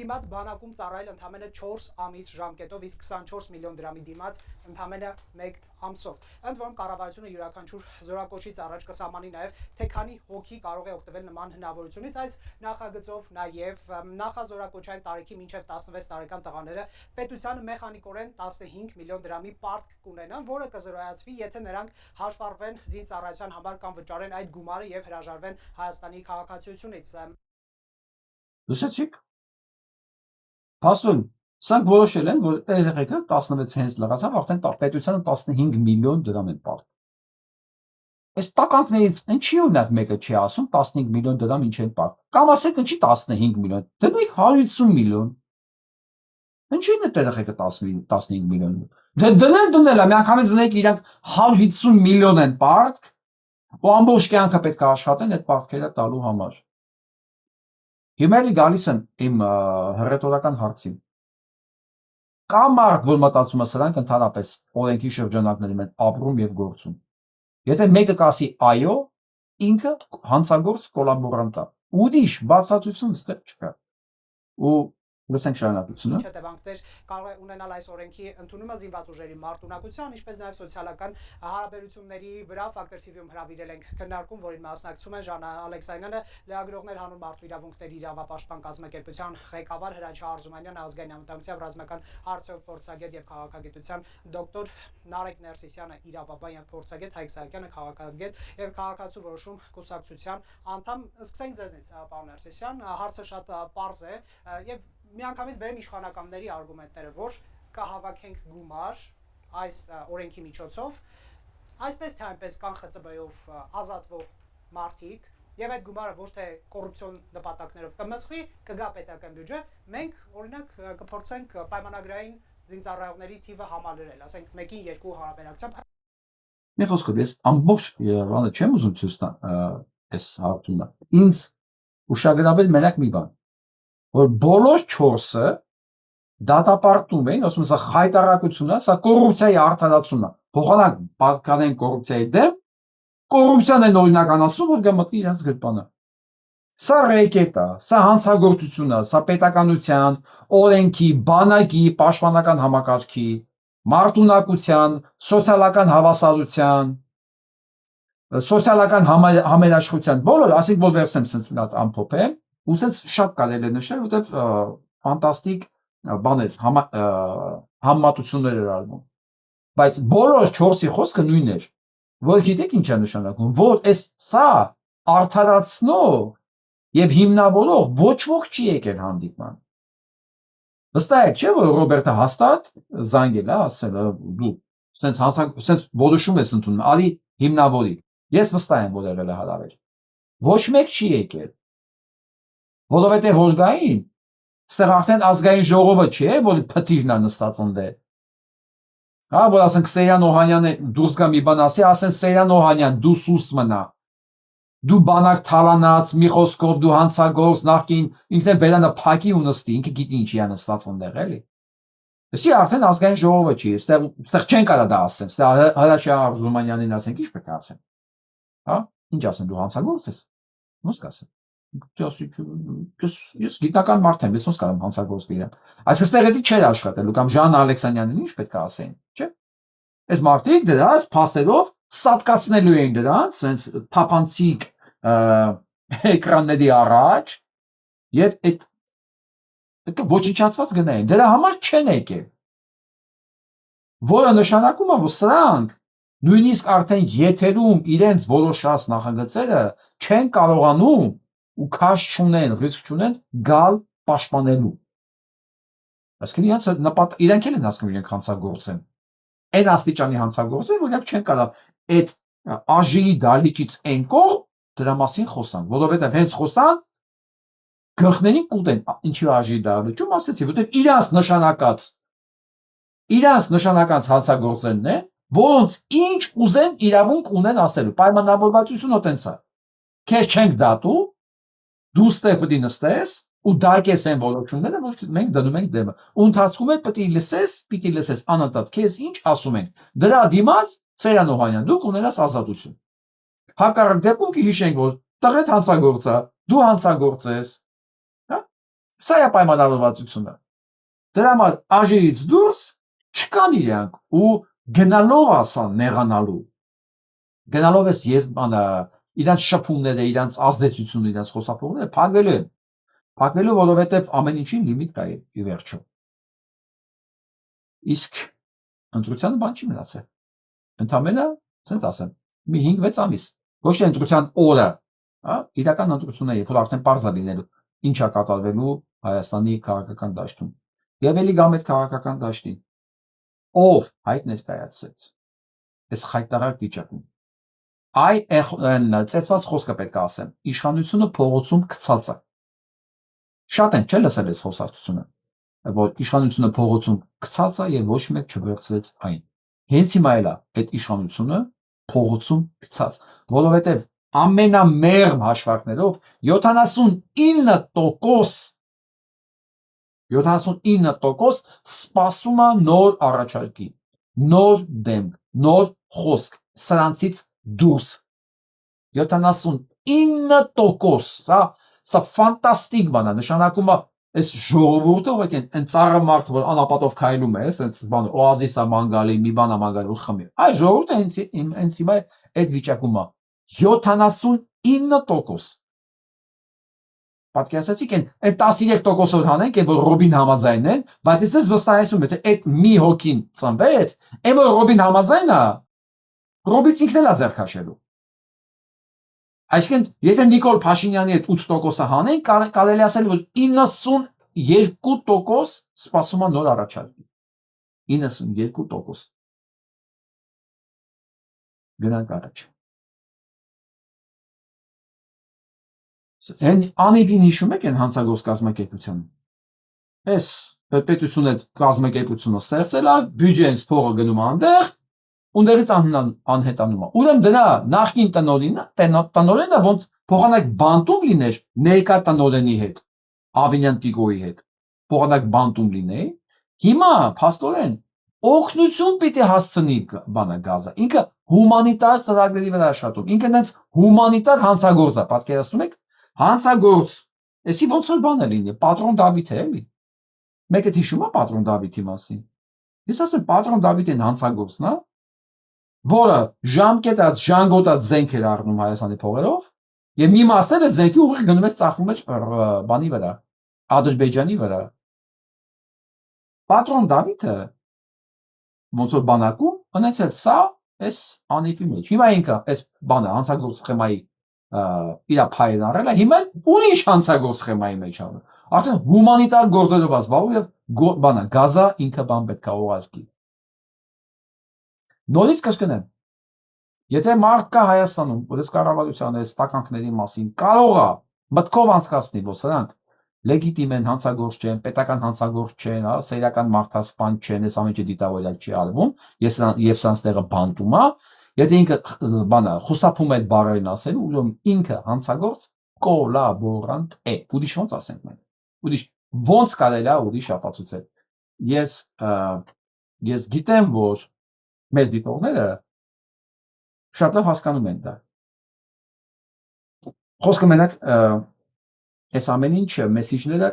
դիմաց բանակում ծառայել ընդամենը 4 ամիս ժամկետով, իսկ 24 միլիոն դրամի դիմաց ընդամենը 1 ամսով։ Ընդ որում կառավարությունը յուրաքանչյուր զորակոչից առաջ կսահմանի նաև թե քանի հոգի կարող է օգտվել նման հնարավորությունից։ Այս նախագծով նաև նախազորակոչային տարիքի մինչև 16 տարեկան տղաները պետությանը մեխանիկորեն 15 միլիոն դրամի պարտք կունենան, որը կզրոյացվի, եթե նրանք հաշվառվեն զինծառայության համար կամ վճարեն այդ գումարը եւ հրաժարվեն Հայաստանի քաղաքացիությունից։ Լսեցիք։ Փաստորեն, սրանք որոշել են, որ երեխեքը 16 հենց լրացավ, արդեն պետությանը 15 միլիոն դրամ են պարտք։ Այս տականքներից ինչի օրինակ մեկը չի ասում 15 միլիոն դրամ ինչ են պարտք։ Կամ ասեք ինչի 15 միլիոն։ Դրեք 150 միլիոն։ Ինչի՞ն է երեխեքը 15 միլիոն։ Դե դնել է, միանգամից դնեք իրանք 150 միլիոն են պարտք, ու ամբողջ կյանքը պետք է աշխատեն այդ պարտքերը տալու համար։ Հիմա էլի գալիս եմ իմ հռետորական հարցին։ Կա մարդ, որ մտածում է սրանք ընդհանրապես օրենքի շրջանակներում են ապրում եւ գործում։ Եթե մեկը կասի այո, ինքը հանցագործ կոլաբորանտ է։ Ուրիշ բացատրություն ստեղ չկա։ Ու լսենք շարունակությունը։ Ինչ հետևանքներ կարող է ունենալ այս օրենքի ընդունումը զինված ուժերի մարտունակության, ինչպես նաև սոցիալական հարաբերությունների վրա Factor TV-ում հրավիրել ենք քննարկում, որին մասնակցում են Ժանա Ալեքսանյանը, լրագրողներ հանուն մարդու իրավունքների իրավապաշտպան կազմակերպության ղեկավար Հրաչյա Արզումանյանը, ազգային անվտանգության ռազմական հարցերով փորձագետ եւ քաղաքագիտության դոկտոր Նարեկ Ներսիսյանը, իրավաբան եւ փորձագետ Հայկ Սահակյանը, քաղաքագետ եւ քաղաքացու որոշում կուսակցության անդամ։ Սկսենք ձեզնից, պարոն Ներսիսյան, հարցը շատ պարզ է եւ միանգամից բերեմ իշխանականների արգումենտները, որ կհավաքենք գումար այս օրենքի միջոցով, այսպես թե այնպես կան ԽԾԲ-ով ազատվող մարդիկ, եւ այդ գումարը ոչ թե կոռուպցիոն նպատակներով կմսխի, կգա պետական բյուջե, մենք օրինակ կփորձենք պայմանագրային զինծառայողների թիվը համալրել, ասենք 1-ին 2 հարաբերակցությամբ։ Մի խոսքով ես ամբողջ Երևանը չեմ ուզում ցույց տալ այս հարցումը։ Ինձ ուշագրավել մենակ մի բան, որ բոլոր 4-ը դատապարտում էին, ասում սա խայտարակություն է, սա կոռուպցիայի արդարացումն է։ Փոխանակ պատկանեն կոռուպցիայի դեմ, կոռուպցիան են օրինականացնում, որ գա մտնի իրենց գրպանը։ Սա ռեկետ է, սա հանցագործություն է, սա պետականության, օրենքի, բանակի, պաշտպանական համակարգի, մարտունակության, սոցիալական հավասարության, սոցիալական համերաշխության, բոլոր, ասենք որ վերցնեմ sense մի հատ ամփոփեմ, ու sense շատ կարելի է նշել, որտեղ ֆանտաստիկ բաներ, համեմատություններ էր արվում։ Բայց բոլոր 4-ի խոսքը նույնն էր, որ գիտեք ինչ է նշանակում, որ սա արդարացնող եւ հիմնավորող ոչ ոք չի եկել հանդիպման։ Վստահ եք, չէ՞ որ Ռոբերտը հաստատ զանգել է, ասել է դու sense որոշում ես ընդունում, արի հիմնավորի։ Ես վստահ եմ, որ եղել է հարավեր։ Ոչ մեկ չի եկել։ Որովհետեւ որ գային, ստեղ արդեն ազգային ժողովը չէ, որ փթիրն է նստած ընդդեմ։ Հա, որ ասենք Սեյրան Օհանյանը դուրս գա մի բան ասի, ասեն Սեյրան Օհանյան, դու սուս մնա։ Դու բանակ թալանած, մի խոսքով դու հանցագործ, նախքին ինքն էլ բերանը փակի ու նստի, ինքը գիտի ինչի է նստած ընդեղ, էլի։ Էսի արդեն ազգային ժողովը չի, ստեղ չեն կարա դա ասեն, ստեղ Հրաչյա Արզումանյանին ասենք, ինչ պետք է ասեն։ Հա, ինչ ասեն, դու հանցագործ ես։ Ոնց կասեն։ Ես գիտնական մարդ եմ, ես ոնց կարամ հանցագործ լինեմ։ Այսինքն ստեղ էդի չէր աշխատելու, կամ Ժան Ալեքսանյանին ինչ պետք է ասեն, չէ՞։ Այս մարդիկ դրանց փաստերով սատկացնելու էին դրանց, sense թափանցիկ էկրանների առաջ, եւ այդ ոչնչացված գնային։ Դրա համար չեն եկել։ Որը նշանակում է, որ սրանք նույնիսկ արդեն եթերում իրենց որոշած նախագծերը չեն կարողանում ու քաշ չունեն, ռիսկ չունեն գալ պաշտպանելու։ Այսինքն իրենք էլ են ասում իրենք հանցագործ են։ Այն աստիճանի հանցագործ են, որ իրենք չեն կարող այդ ԱԺ-ի դալիճից այն կողմ դրա մասին խոսան, որովհետև հենց խոսան գլխներին կուտեն, ինչի ԱԺ-ի դալիճում ասեցի, որովհետև իրանց նշանակած իրանց նշանակած հանցագործներն են, որոնց ինչ ուզեն իրավունք ունեն ասելու։ Պայմանավորվածությունը տենց է։ Քեզ չենք դատու, դու ստե պետք է նստես ու դարկես այն որոշումները, որ մենք դնում ենք դեմը։ Ու ընթացքում էլ պիտի լսես անընդհատ քեզ ինչ ասում ենք։ Դրա դիմաց Սեյրան Օհանյան դու կունենաս ազատություն։ Հակառակ դեպքում կհիշենք, որ տղետ հանցագործ է, դու հանցագործ ես։ Հա? Սա է պայմանավորվածությունը։ Դրա համար աժից դուրս չկան իրանք ու գնալով ասան նեղանալու։ Գնալով ես իրանց շփումները, իրանց ազդեցությունը, իրանց խոսափողները փակվելու են։ Փակվելու, որովհետև ամեն ինչին լիմիտ կա ի վերջո։ Իսկ ընտրությանը բան չի մնացել։ Ընդամենը, ասենց ասեմ, մի 5-6 ամիս։ Ոչ թե ընտրության օրը, հա, իրական ընտրությունն է, երբ որ արդեն պարզ է լինելու ինչ է կատարվելու Հայաստանի քաղաքական դաշտում։ Եվ էլի գամ այդ քաղաքական դաշտին։ Ով հայտ ներկայացրեց այս խայտարակ վիճակում։ Ծեծված խոսքը պետք է ասեմ, իշխանությունը փողոցում գցած է։ Շատ են չէ լսել այս խոսակցությունը, որ իշխանությունը փողոցում գցած է եւ ոչ մեկ չվերցրեց այն։ Հենց հիմա էլ է այդ իշխանությունը փողոցում գցած, որովհետեւ ամենամերմ հաշվարկներով 79% սպասում է նոր առաջարկի, նոր դեմք, նոր խոսք, սրանցից դուրս 79%, սա ֆանտաստիկ բան է, նշանակում է այս ժողովուրդը, ուղղակի այն ծառը մարդը, որ անապատով քայլում է, այս բան օազիս է ման գալի, մի բան է ման գալի, որ խմի։ Այ ժողովուրդը հենց հիմա այդ վիճակում է 79%։ Պատկերացրեցիք այն 13% որ հանենք, որ Ռոբին համաձայն են, բայց ես վստահեցնում եմ, թե այդ մի հոգին ծնվեց, այն որ Ռոբին համաձայն է, Ռոբից ինքն էլ է ձեռք քաշելու։ Այսինքն, եթե Նիկոլ Փաշինյանի այդ 8%-ը հանենք, կարելի ասել, որ 92% սպասում է նոր առաջարկի։ 92%։ Գնանք առաջ։ Անիվին հիշում եք այն հանցագործ կազմակերպությանը։ Այս պետությունը կազմակերպությունը ստեղծել է, բյուջեից փողը գնում է այնտեղ, ունդերից անհետանում է։ Ուրեմն դրա նախկին տնօրենը ոնց փոխանակ բանտում լիներ ներկա տնօրենի հետ, Ավինյան Տիգոյի հետ, փոխանակ բանտում լինեի, հիմա փաստորեն օգնություն պիտի հասցնի բանը գազը։ Ինքը հումանիտար ծրագրերի վրա աշխատում, ինքը նենց հումանիտար հանցագործ է, պատկերացնում եք, հանցագործ, էսի ոնց որ բան է լինի, Պատրոն Դավիթ է էլի։ Մեկը հիշում է Պատրոն Դավիթի մասին։ Ես ասեմ Պատրոն Դավիթին հանցագործն է, որը ժամկետած, ժանգոտած զենք էր առնում Հայաստանի փողերով, եւ մի մասն է զենքի ուղիղ գնում է ծախում մեջ բանի վրա, Ադրբեջանի վրա։ Պատրոն Դավիթը ոնց որ բանակում ունեցել սա այս անիվի մեջ։ Հիմա ինքը այս բանը հանցագործ սխեմայի իր փայլն առել է, հիմա ուրիշ հանցագործ սխեմայի մեջ անում։ Արդեն հումանիտար գործերով զբաղվում եւ բանը գազա ինքը բան պետք է ուղարկի։ Նորից կրկնեմ, եթե մարդ կա Հայաստանում, որ այս կառավարության այս տականքների մասին կարող է մտքով անցկացնի, որ սրանք լեգիտիմ են, հանցագործ չեն, պետական հանցագործ չեն, սեյրական մարդասպան չեն, այս ամենը դիտավորյալ չի արվում, եւ սրանց տեղը բանտում է, եթե ինքը բանը խուսափում է այդ բառերին ասել, ուրեմն ինքը հանցագործ կոլաբորանտ է։ Ուրիշ ոնց ասենք մենք։ Ուրիշ ոնց կարելի է ուրիշ ապացուցել։ Ես գիտեմ, որ մեր դիտողները շատ լավ հասկանում են դա։ Խոսքը մենակ այս ամեն ինչը մեսիջները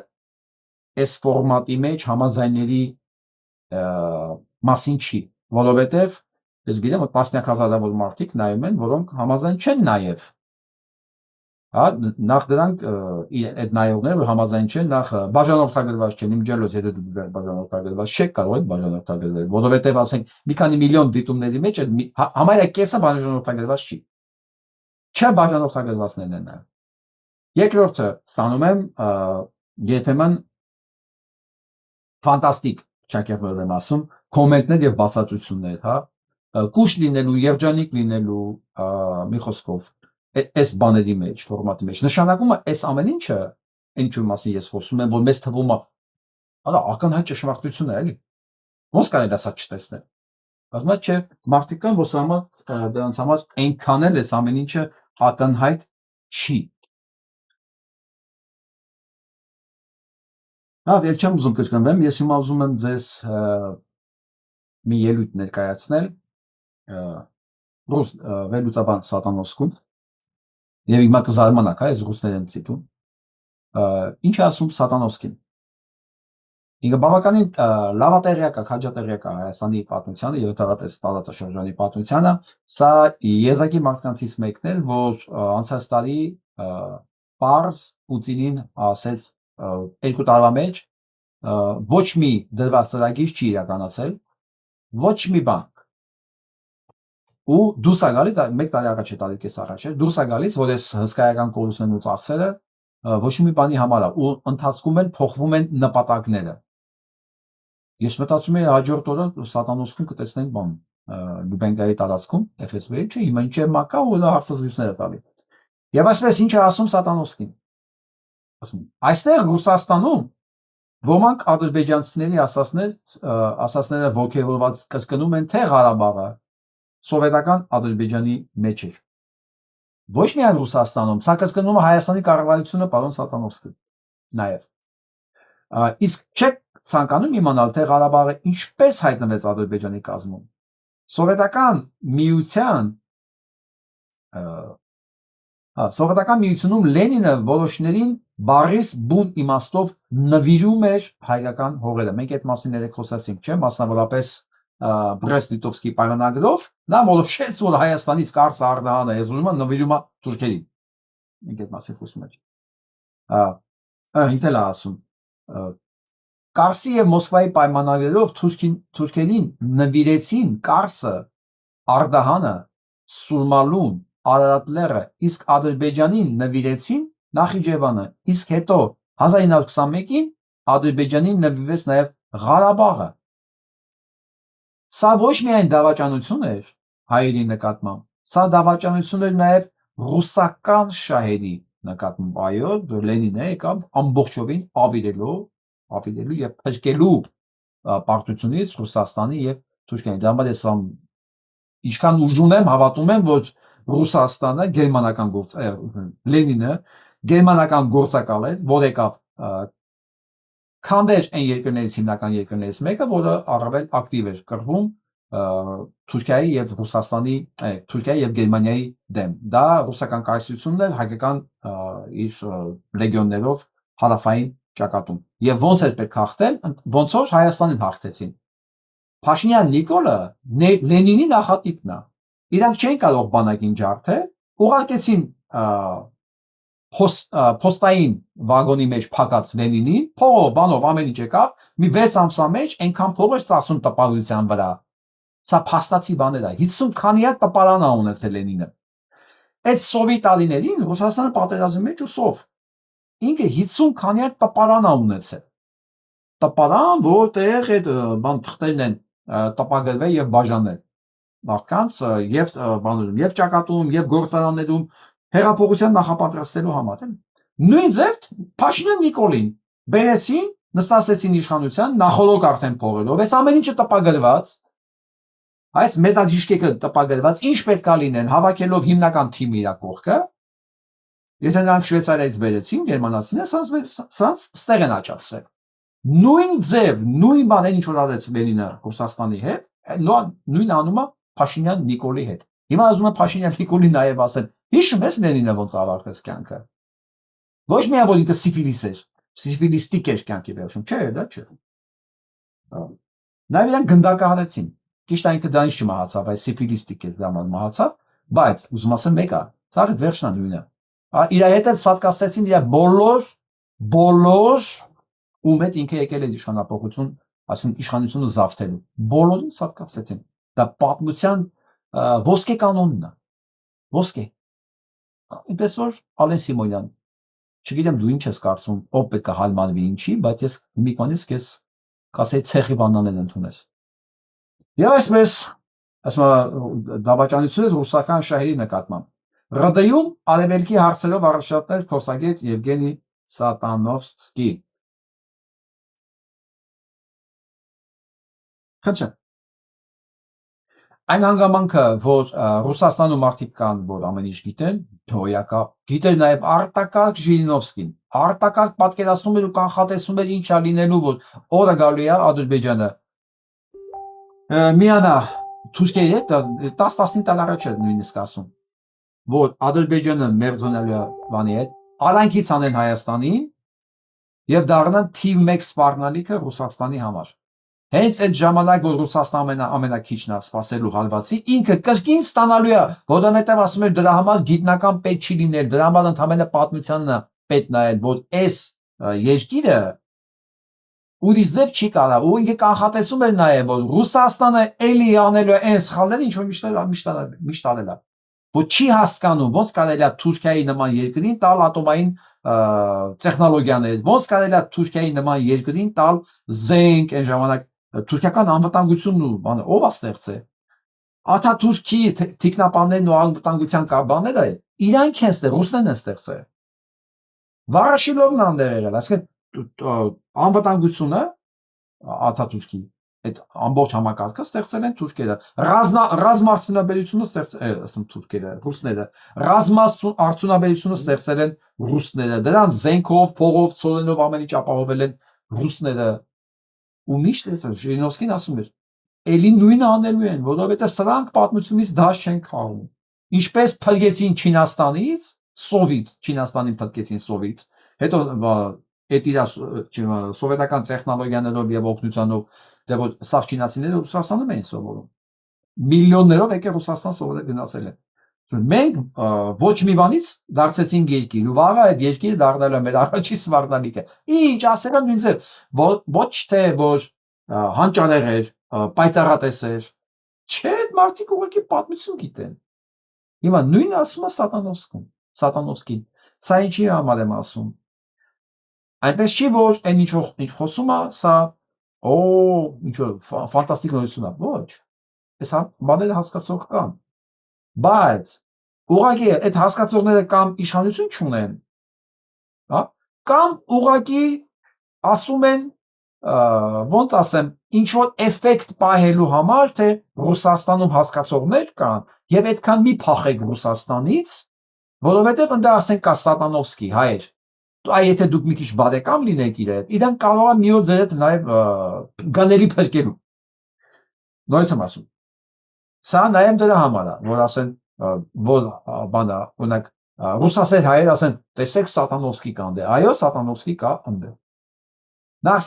այս ֆորմատի մեջ համաձայնների մասին չի, որովհետև ես գիտեմ, որ տասնյակ հազարավոր մարդիկ նայում են, որոնք համաձայն չեն նաև։ Հա, նախ դրանք այդ նայողները, որ համաձայն չեն, նախ բաժանորդագրված չեն, իմջելոց եթե դուք բաժանորդագրված չեք կարող եք բաժանորդագրվել, որովհետև ասենք մի քանի միլիոն դիտումների մեջ համարյա կեսը բաժանորդագրված չի։ Չբաժանորդագրվածներն են նաև։ Երկրորդը ստանում եմ երբեմն ֆանտաստիկ ճակերտներ եմ ասում, կոմենտներ եւ բացատրություններ, հա, կուշ լինելու, երջանիկ լինելու, մի խոսքով, այս բաների մեջ, ֆորմատի մեջ, նշանակում է այս ամեն ինչը, ինչու մասին ես խոսում եմ, որ մեզ թվում է, ակնհայտ ճշմարտություն է, էլի։ Ոնց կարելի է սա չտեսնել։ Ասում է, չէ, մարդիկ կան, որ դրանց համար այնքան էլ էս ամեն ինչը ակնհայտ չի։ Եվ չեմ ուզում կրկնվեմ, ես հիմա ուզում եմ ձեզ մի ելույթ ներկայացնել ռուս վերլուծաբան Սատանովսկուն, եւ հիմա կզարմանաք, այս ռուսներ եմ ցիտում, ինչ է ասում Սատանովսկին։ Ինքը բավականին լավատեղյակ է, քաջատեղյակ է Հայաստանի պատմությանը եւ ընդհանրապես տարածաշրջանի պատմությանը, սա եզակի մարդկանցից մեկն էր, որ անցած տարի պարզ Պուտինին ասեց 2 տարվա մեջ ոչ մի դրված ծրագիր չի իրականացել, ոչ մի բան։ Ու դուրս է գալիս, 1 տարի առաջ է, տարի կես առաջ է, դուրս է գալիս, որ այս հսկայական կորուստներն ու ծախսերը ոչ մի բանի համար է, ու ընթացքում են փոխվում են նպատակները։ Ես մտածում եի հաջորդ օրը Սատանովսկուն կտեսնենք բան Լուբենկայի տարածքում, FSB-ի, չէ, հիմա ինչ է մակա ու դա հարցազրույցները տալի։ Եվ այսպես ինչ է ասում Սատանովսկին։ Ասում, այստեղ Ռուսաստանում ոմանք ադրբեջանցիների ասածները ոգևորված կրկնում են, թե Ղարաբաղը սովետական Ադրբեջանի մեջ էր։ Ոչ միայն Ռուսաստանում, սա կրկնում է Հայաստանի կառավարությունը, պարոն Սատանովսկի, նաև։ Իսկ չեք ցանկանում իմանալ, թե Ղարաբաղը ինչպես հայտնվեց Ադրբեջանի կազմում։ Սովետական միությունում Լենինը որոշներին բառիս բուն իմաստով նվիրում էր հայկական հողերը։ Մենք այդ մասին երեք խոսացինք, չէ՞, մասնավորապես Բրեստ-Լիտովսկի պայմանագրով նա որոշեց, որ Հայաստանից Կարս Արդահանը եզրումը նվիրում է թուրքերին։ Մենք այդ մասին խոսում ենք։ Ինքն էլ է ասում, Կարսի եւ Մոսկվայի պայմանագրերով թուրքերին նվիրեցին Կարսը, Արդահանը, Սուրմալուն, Արարատ լեռը, իսկ Ադրբեջանին նվիրեցին Նախիջևանը, իսկ հետո 1921-ին Ադրբեջանին նվիրվեց նաեւ Ղարաբաղը։ Սա ոչ միայն դավաճանություն էր հայերի նկատմամբ, սա դավաճանություն էր նաեւ ռուսական շահերի նկատմամբ, այո, Լենինը եկավ ամբողջովին ավիրելու եւ փրկելու պարտությունից Ռուսաստանի եւ Թուրքիայի։ Դա համար ես ինչքան ուժուն եմ, հավատում եմ, որ Ռուսաստանը գերմանական Լենինը գերմանական գործակալ է, որ եկավ քանդեր այն երկրներից հիմնական երկրներից մեկը, որը առավել ակտիվ էր կռվում Թուրքիայի եւ Ռուսաստանի, Թուրքիայի եւ Գերմանիայի դեմ։ Դա ռուսական կայսրությունն էր հայկական իր լեգիոններով հարավային ճակատում։ Եվ ոնց էր պետք հաղթել, ոնց որ Հայաստանին հաղթեցին։ Փաշինյան Նիկոլը Լենինի նախատիպն է։ Իրանք չէին կարող բանակին ջարդել, ուղարկեցին փոստային վագոնի մեջ փակած Լենինին, փողով, բանով ամեն ինչ եկավ, մի 6 ամսվա մեջ այնքան փող էր ծախսում տպագրության վրա։ Սա փաստացի բաներ է։ 50 քանի հատ տպարան է ունեցել Լենինը։ Այդ սովի տարիներին Ռուսաստանը պատերազմի մեջ ու սով։ Ինքը 50 քանի հատ տպարան է ունեցել։ Տպարան, որտեղ այդ բան թղթերն են տպագրվել եւ բաժանել մարդկանց եւ բաներում, եւ ճակատում, եւ գործարաններում հեղափոխության նախապատրաստելու համար։ Նույն ձև Փաշինյան Նիկոլին բերեցին, նստացեցին իշխանության, նախորոք արդեն փողելով, այս ամեն ինչը տպագրված, այս մետադիշկեքը տպագրված, ինչ պետք է լինեն, հավաքելով հիմնական թիմը իր կողքը, եթե նրանք Շվեյցարիայից բերեցին, գերմանացիները, սրանց ստեղ են աճացրել։ Նույն ձև, նույն բաներ, ինչ որ արեց Լենինը Ռուսաստանի հետ, նույն անումը Փաշինյան Նիկոլի հետ։ Հիմա ուզում եմ Փաշինյան Նիկոլի նաև ասել, հիշում ես Լենինը ոնց ավարտեց կյանքը։ Ոչ միայն որ ինքը սիֆիլիս էր, սիֆիլիստիկ էր կյանքի վերջում, չէ, դա չէ։ Նաև իրան գնդակահարեցին։ Ճիշտ է ինքը դրանից չմահացավ, բայց սիֆիլիստիկ էր դրաման մահացավ, բայց ուզում ասեմ մեկը, ցավը վերջն է նույնը։ Իր հետ էլ սատկացրեցին իր բոլոր ում հետ ինքը եկել էր իշխանապողություն, այսինքն իշխանությունը զավթելու։ Բոլորին սատկացրեցին։ Դա պատմության ոսկե կանոնն է։ Ոսկե։ Այնպես որ Ալեն Սիմոնյան, չգիտեմ դու ինչ ես կարծում, ով պետք է հարմանվի ինչի, բայց ես մի բանից քեզ կասեի ցեխի բանանել ընդունես։ Եվ այսպես, ասում դավաճանությունը ռուսական շահերի նկատմամբ։ ՌԴ-ում արևելքի հարցերով առաջատար փորձագետ Եվգենի Սատանովսկի։ Քնչը։ Այն հանգամանքը, որ Ռուսաստանում մարդիկ կան, որ ամեն ինչ գիտեն, հոյակա, գիտեր նաև Արտակարգ Ժիրինովսկին։ Արտակարգ պատկերացնում էր ու կանխատեսում էր ինչա լինելու, որ օրը գալու է Ադրբեջանը միանա Թուրքիայի հետ 10-15 տարի առաջ էր նույնիսկ ասում, որ Ադրբեջանը մերձոնալու է բանի հետ, արանքից անեն Հայաստանին եւ դառնան թիվ 1 սպառնալիքը Ռուսաստանի համար։ Հենց այդ ժամանակ, որ Ռուսաստանը ամենակիչն է սпасելու հարվածի, ինքը կրկին ստանալու է, որովհետև ասում էր դրա համար գիտնական պետք չի լինել, դրա համար ընդհանրապես պատմությանն է պետք նայել, որ այս երկիրը ուրիշ ձև չի կարող, ու ինքը կանխատեսում էր նաև, որ Ռուսաստանը էլի անելու է այն սխալները, ինչ որ միշտ արել է, որ չի հասկանում ոնց կարելի է Թուրքիայի նման երկրին տալ ատոմային տեխնոլոգիաներ, ոնց կարելի է Թուրքիայի նման երկրին տալ զենք, այն ժամանակ թուրքական անվտանգությունն ու բանը ով է ստեղծել։ Աթաթուրքի թիկնապաններն ու անվտանգության կաբաները իրանք են ստեղծել, ռուսներն են ստեղծել։ Վարաշիլովն անդեր եղել, այսինքն անվտանգությունը Աթաթուրքի այդ ամբողջ համակարգը ստեղծել են թուրքերը, ռազմարդյունաբերությունը ստեղծել են թուրքերը, ռուսները, ռազմարդյունաբերությունը ստեղծել են ռուսները, դրան զենքով, փողով, ծովերով ամեն ինչ ապահովել են ռուսները։ Ու միշտ Ժիրինովսկին ասում էր, էլի նույնը անելու են, որովհետև սրանք պատմությունից դաշ չեն քաղում։ Ինչպես փրկեցին Չինաստանից, Չինաստանին փրկեցին սովից, հետո այդ իր սովետական տեխնոլոգիաներով եւ օգնությանով, դե որ սա չինացիները Ռուսաստանում էին սովորում։ Միլիոններով եկել Ռուսաստան սովորել գնացել են։ Մենք ոչ մի բանից դարձեցինք երկիր, ու վաղը այդ երկիրը դառնալ է մեր առաջի սվարդալիքը։ Ինչ ասել են նույն ձև, ոչ թե որ հանճարեղ էր, պայծառատես էր, չէ, այդ մարդիկ ուղղակի պատմություն գիտեն։ Հիմա նույնը ասում է Սատանովսկին։ Սա ինչի համար եմ ասում։ Այնպես չի, որ այն ինչ խոսում է, սա ինչ որ ֆանտաստիկ նորություն է, ոչ։ Այս բաները հասկացող կան։ Բայց ուղղակի այդ հասկացողները կամ իշխանություն չունեն, հա, կամ ուղղակի ասում են, ոնց ասեմ, ինչ որ էֆեկտ պահելու համար, թե Ռուսաստանում հասկացողներ կան, եւ այդքան մի փախեք Ռուսաստանից, որովհետեւ ընդ ասենք կա Սատանովսկի հայեր։ Եթե դուք մի քիչ բարեկամ լինեք իր հետ, իրանք կարող են մի օր ձեր հետ նաև գաների փրկելու։ Նույնիսկ եմ ասում։ Սա նաև դրա համար է, որ ասեն, որ բանա, օրինակ ռուսասեր հայեր ասեն, տեսեք Սատանովսկի կա ընդ։ Այո, Սատանովսկի կա ընդ։ Նախ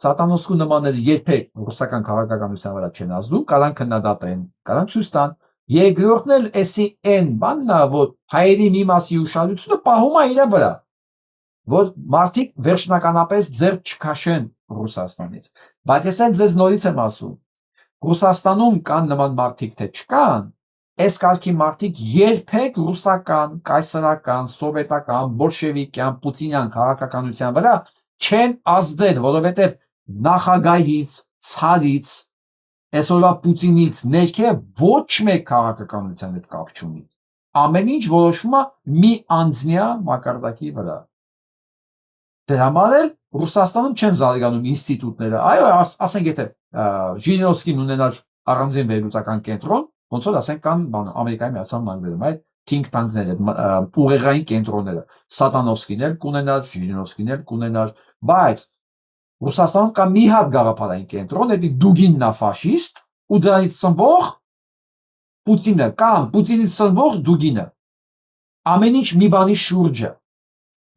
Սատանովսկու նմանները երբեք ռուսական քաղաքականության վրա չեն ազդում, կարան քննադատեն, կարան ցույց տան։ Երկրորդն էլ էսի այն բանն է, որ հայերի մի մասի ուշադրությունը պահում է իր վրա, որ մարդիկ վերջնականապես ձեռ չքաշեն Ռուսաստանից։ Բայց ես այն ձեզ նորից եմ ասում, Ռուսաստանում կան նման մարդիկ, թե չկան, այս կարգի մարդիկ երբեք ռուսական, կայսերական, սովետական, բոլշևիկյան, պուտինյան քաղաքականության վրա չեն ազդել, որովհետև նախագահից, ցարից, այսօրվա Պուտինից ներքև ոչ մեկ քաղաքականության հետ կապ չունի։ Ամեն ինչ որոշվում է մի անձնյա մակարդակի վրա։ Դրա համար էլ Ռուսաստանում չեն զարգանում ինստիտուտները։ Այո, ասենք եթե Ժիրինովսկին ունենար առանձին վերլուծական կենտրոն, ոնց որ ասենք կան Ամերիկայի Միացյալ Նահանգներում այդ think tank-ները, ուղեղային կենտրոնները, Սատանովսկին էլ կունենար, Ժիրինովսկին էլ կունենար, բայց Ռուսաստանում կա մի հատ գաղափարային կենտրոն, դա Դուգինն է ֆաշիստ, ու դրանից ծնվող Պուտինը կամ Պուտինից ծնվող Դուգինը։ Ամեն ինչ մի բանի շուրջը։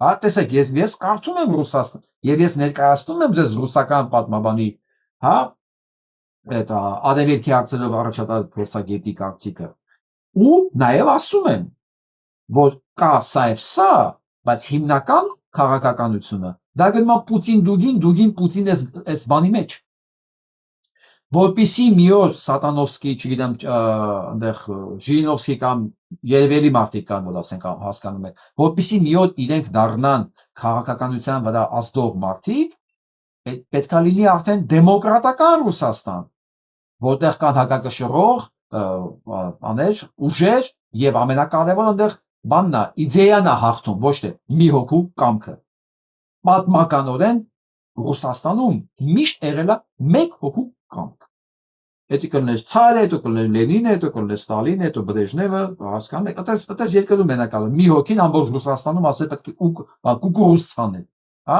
Հա, տեսեք, ես կարծում եմ Ռուսաստան, եւ ես ներկայացնում եմ ձեզ ռուսական պատմաբանի, հա, այդ արևելքի հարցերով առաջատար փորձագետի կարծիքը։ Ու նաեւ ասում եմ, որ կա սա եւ սա, բայց հիմնական քաղաքականությունը դա գնում է Պուտին, Պուտին այս բանի մեջ։ Որպեսի մի օր Սատանովսկի, չգիտեմ, այնտեղ Ժիրինովսկի կամ երևելի մարդիկ կան, որ ասենք հասկանում են, որպեսի մի օր իրենք դառնան քաղաքականության վրա ազդող մարդիկ, պետք է լինի արդեն դեմոկրատական Ռուսաստան, որտեղ կան հակակշռող աներ, ուժեր եւ ամենակարևորը այնտեղ բանն է, իդեան է հաղթում, ոչ թե մի հոգու կամքը։ Պատմականորեն Ռուսաստանում միշտ եղել է մեկ հոգու կամք։ Էդի կլներ Ցարը, հետո կլներ Լենինը, հետո կլներ Ստալինը, հետո Բրեժնևը, հասկանում եք, այդպես երկրում մենակալը մի հոգին ամբողջ Ռուսաստանում ասել պետք է կուկուրուզ ցանել, հա?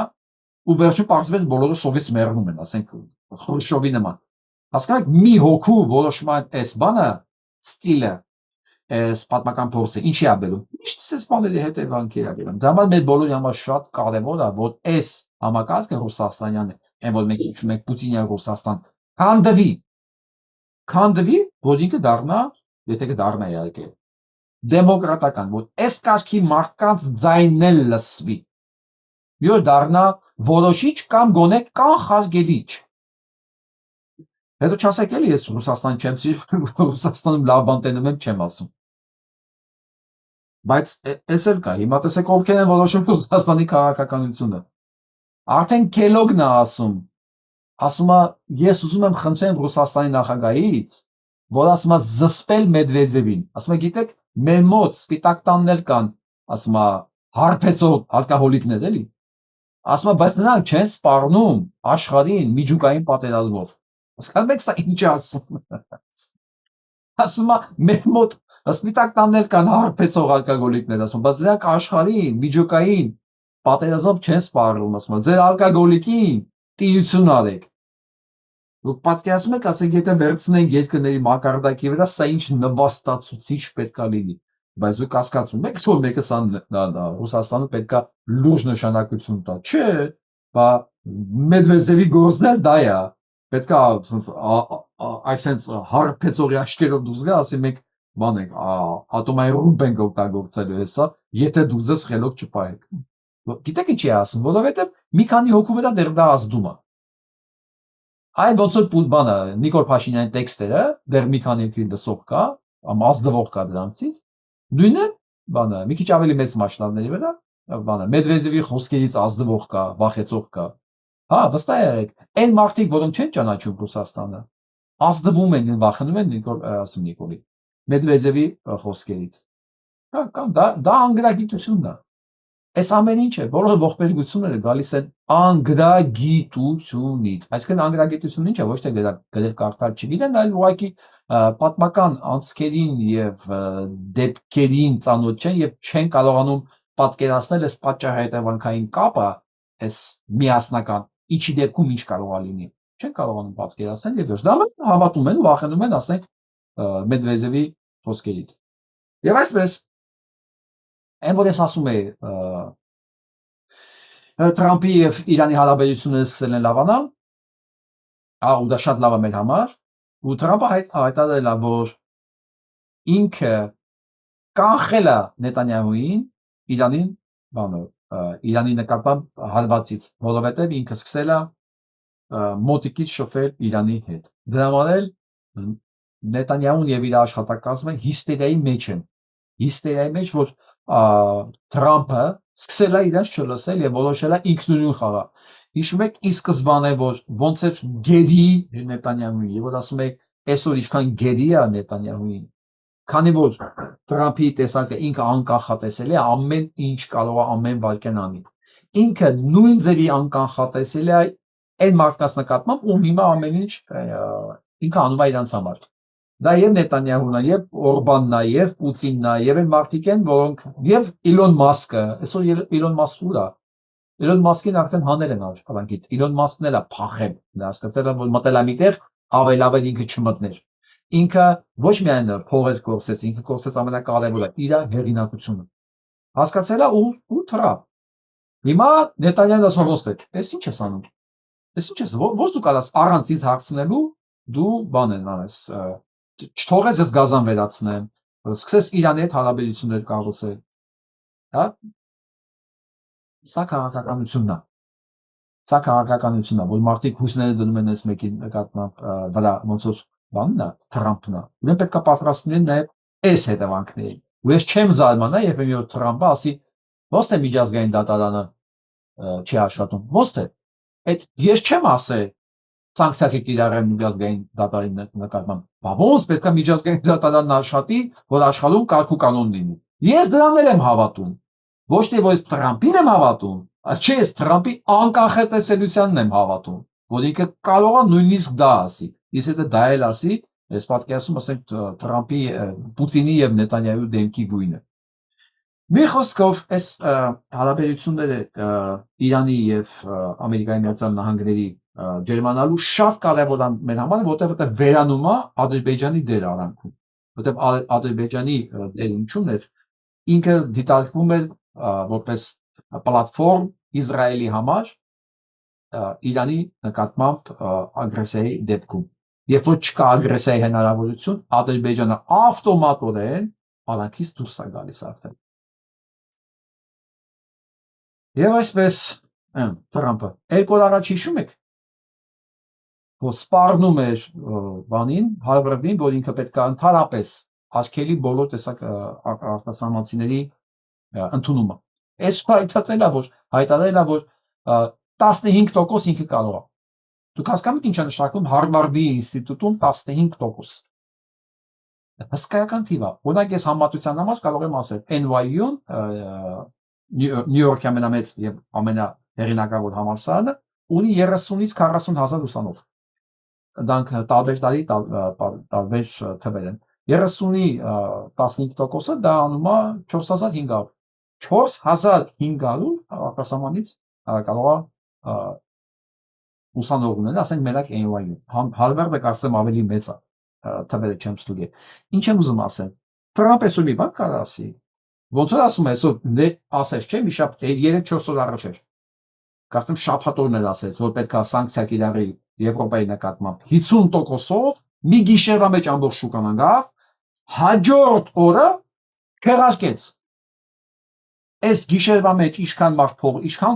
Ու վերջում պարզվեց բոլորը սովից մեռնում են, ասենք Խրուշչովի նման։ Հասկանում եք, մի հոգու որոշման այս բանը ստիլը, այս պատմական փորձը ինչի է բերում։ Միշտ այս բաների հետևանքեր է բերում։ Դա համար մեր բոլորի համար շատ կարևոր է, որ այս համակարգը Ռուսաստանյան է, այն որ մենք իջում ենք Պուտինյան Ռուսաստան, քանդվի, որ ինքը դառնա, եթե կդառնա իհարկե, դեմոկրատական, որ այս կարգի մարդկանց ձայնն էլ լսվի։ Մի օր դառնա որոշիչ կամ գոնե կանխարգելիչ։ Հետո չասեք էլի ես Ռուսաստան չեմ սիրում, Ռուսաստանում լավ բան տենում եմ չեմ ասում։ Բայց էս էլ կա, հիմա տեսեք ովքեր են որոշում Ռուսաստանի քաղաքականությունը։ Արդեն Քելոգն է ասում է ես ուզում եմ խնդրեմ Ռուսաստանի նախագահից, որ ասում է զսպել Մեդվեդևին, ասում է գիտեք մեր մոտ սպիտակ տաններ կան, ասում է հարբեցող ալկոհոլիկներ էլի, ասում է բայց նրանք չեն սպառնում աշխարհին միջուկային պատերազմով, հասկանում եք սա ինչ ասում, ասում է մեր մոտ սպիտակ տաններ կան հարբեցող ալկոհոլիկներ, ասում բայց նրանք աշխարհին միջուկային պատերազմով չեն սպառնում, ասում է ձեր ալկոհոլիկին տիրություն արեք։ Դուք պատկերացնում եք, ասենք եթե վերցնենք երկրների մակարդակի վրա, սա ինչ նվաստացուցիչ պետք է լինի, բայց դուք հասկացում եք, որ մեկը սա Ռուսաստանը պետք է լուրջ նշանակություն տա։ Չէ, բա Մեդվեդևի գործն էլ դա է։ Պետք է այսենց հարբեցողի աչքերով դուրս գա, ասի մենք բան ենք, ատոմային ռումբ ենք օգտագործելու հեսա, եթե դուք ձեզ խելոք չպահեք։ Գիտեք ինչի է ասում, որովհետև մի քանի հոգու վրա դեռ դա ազդում է։ Այն ոնց որ բանը Նիկոլ Փաշինյանի տեքստերը դեռ մի քանի լսող կա, ազդվող կա դրանցից, նույնը բանը մի քիչ ավելի մեծ մասշտաբների վրա, բանը Մեդվեդևի խոսքերից ազդվող կա, վախեցող կա։ Հա, վստահ եղեք, այն մարդիկ, որոնք չեն ճանաչում Ռուսաստանը, ազդվում են, վախենում են Նիկոլի Մեդվեդևի խոսքերից։ Հա, կամ դա անգրագիտությունն է։ Այս ամեն ինչը, բոլոր ողբերգությունները գալիս են անգրագիտությունից։ Այսինքն անգրագիտությունը ինչ է, ոչ թե գրել կարդալ չգիտեն, այլ ուղղակի պատմական անցքերին եւ դեպքերին ծանոթ չեն եւ չեն կարողանում պատկերացնել այս պատճառահետևանքային կապը, այս միասնական, ինչի դեպքում ինչ կարող է լինի։ Չեն կարողանում պատկերացնել եւ դա հավատում են, վախենում են, ասենք Մեդվեդևի խոսքերից։ Եվ այսպես այն որ ես ասում եմ Թրամփի եւ Իրանի հարաբերությունները սկսել են լավանալ, ու դա շատ լավ է մեր համար, ու Թրամփը հայտարարել է, որ ինքը կանխել է Նետանյահուին Իրանի նկատմամբ հարվածից, որովհետեւ ինքը սկսել է մոտիկից շփվել Իրանի հետ։ Դրա համար էլ Նետանյահուն եւ իր աշխատակազմը հիստերիայի մեջ են։ Հիստերիայի մեջ, որ Թրամփը սկսել է իրենց չլսել եւ որոշել է ինքնուրույն խաղալ։ Հիշում եք ի սկզբանե որ ոնց էր գերի Նետանյահուին, եւ որ ասում եք այսօր ինչքան գերի է Նետանյահուին, քանի որ Թրամփի տեսակը ինքը անկանխատեսել է, ամեն ինչ կարող է ամեն վայրկյան անի։ Ինքը նույն ձևի անկանխատեսել է այն մարդկանց նկատմամբ, ում հիմա ամեն ինչ ինքը անում է իրանց համար։ Դա եւ Նետանյահուն է, եւ Օրբանն է, եւ Պուտինն է, եւ այն մարդիկ են, որոնք եւ Իլոն Մասկը, այսօր Իլոն Մասկը ուր է։ Իլոն Մասկին արդեն հանել են աշխատանքից։ Իլոն Մասկն էլ է փախել, դա հասկացել է, որ մտել է միտեղ, ավելի ինքը չմտներ։ Ինքը ոչ միայն փողեր կորսեց, ինքը կորսեց ամենակարևորը իր հեղինակությունը։ Հասկացել է ու թռավ։ Հիմա Նետանյահուն ասում է ոստե, «Էս ինչ ես անում»։ Էս ինչ ես, ո՞ց դու կարաս առանց ինձ հարցնելու դու բան են անես, չթողես ես գազան վերացնեմ, սկսես Իրանի հետ հարաբերություններ կառուցել։ Հա։ Սա քաղաքականությունն է։ Սա քաղաքականությունն է, որ մարդիկ հույսները դնում են այս մեկի նկատմամբ վրա, ոնց որ բանն է, Թրամփն է։ Ուրեմն պետք է պատրաստ լինեն նաև այս հետևանքներին։ Ու ես չեմ զարմանա, երբ մի օր Թրամփը ասի, ո՞ց է միջազգային դատարանը չի աշխատում։ Ո՞ց է։ Այդ ես չեմ ասել սանկցիա կիրառել միջազգային դատարանի նկատմամբ։ Բա ո՞նց պետք է միջազգային դատարանն աշխատի, որ աշխարհում կարգ ու կանոն լինի։ Ես դրաններ եմ հավատում։ Ոչ թե որ ես Թրամփին եմ հավատում, այլ չէ, ես Թրամփի անկանխատեսելությանն եմ հավատում։ որ ինքը կարող է նույնիսկ դա ասի։ Իսկ եթե դա էլ ասի, ես պատկերացնում ասենք Թրամփի, Պուտինի եւ Նետանյահուի դեմքի գույնը։ Մի խոսքով, այս հարաբերությունները Իրանի եւ Ամերիկայի Միացյալ Նահանգների ջերմանալու շատ կարևոր է մեր համար, որտեղ վերանում է Ադրբեջանի դեր արանքում, որտեղ Ադրբեջանի ներդրումն էր ինքը դիտարկվում էր որպես պլատֆորմ Իսրայելի համար Իրանի նկատմամբ ագրեսիայի դեպքում։ Երբ որ չկա ագրեսիայի հնարավորություն, Ադրբեջանը ավտոմատորեն արանքից դուրս է գալիս արդեն։ Եվ այսպես Թրամփը երկու օր առաջ հիշում եք, որ սպառնում էր բանին, Հարվարդին, որ ինքը պետք է ընդհանրապես արգելի բոլոր տեսակ արտասահմանցիների ընդունումը։ Այս հայտարարել է, որ 15% ինքը կարող է։ Դուք հասկանում եք ինչ է նշանակում Հարվարդի ինստիտուտում 15%։ Հսկայական թիվ է։ Օրինակ ես համատության համար կարող եմ ասել NYU-ն Նյու Յորքի ամենամեծ եւ ամենահեղինակավոր համալսարանը ունի 30-ից 40 հազար ուսանող։ Դրանք տարբեր տարի տարբեր թվեր են։ 30-ի 15%-ը դա անում է 4500։ 4500 արտասահմանից կարող է ուսանող ունենալ, ասենք մենակ NYU։ Հարվարդը կարծեմ ավելի մեծ է, թվերը չեմ ստուգել։ Ինչ եմ ուզում ասել։ Թրամփը այսօր մի բան կարող ասի։ Ոնց որ ասում է, այսօր ասես չէ, մի շաբաթ 3-4 օր առաջ էր։ Կարծեմ շաբաթօրն էր ասեց, որ պետք է սանկցիա կիրառի Եվրոպայի նկատմամբ 50%-ով մի գիշերվա մեջ ամբողջ շուկան անգավ, հաջորդ օրը չեղարկեց։ Այս գիշերվա մեջ ինչքան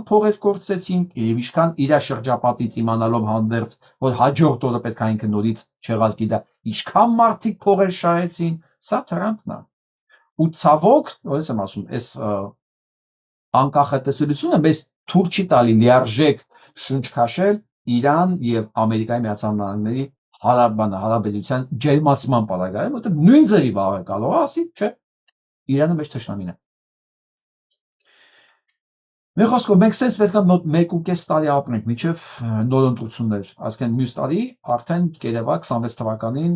փողեր կորցեցին եւ ինչքան իր շրջապատից իմանալով հանդերձ, որ հաջորդ օրը պետք է ինքը նորից չեղարկի դա, ինչքան մարդիկ փողեր շահեցին, սա Թրամփն է։ Ու ցավոք, ոնց եմ ասում, այս անկախատեսությունը մեզ թույլ չի տալի լիարժեք շունչ քաշել Իրան եւ Ամերիկայի Միացյալ Նահանգների հարաբերության ջերմացման պարագայում, որտեղ նույն ձևի բառը կարող է ասի, չէ, Իրանը մեծ թշնամին է։ Մեր խոսքով մենք sense պետք է 1.5 տարի ապրենք մինչև նոր ընտրություններ, այսինքն մյուս տարի արդեն կերևա 26 թվականին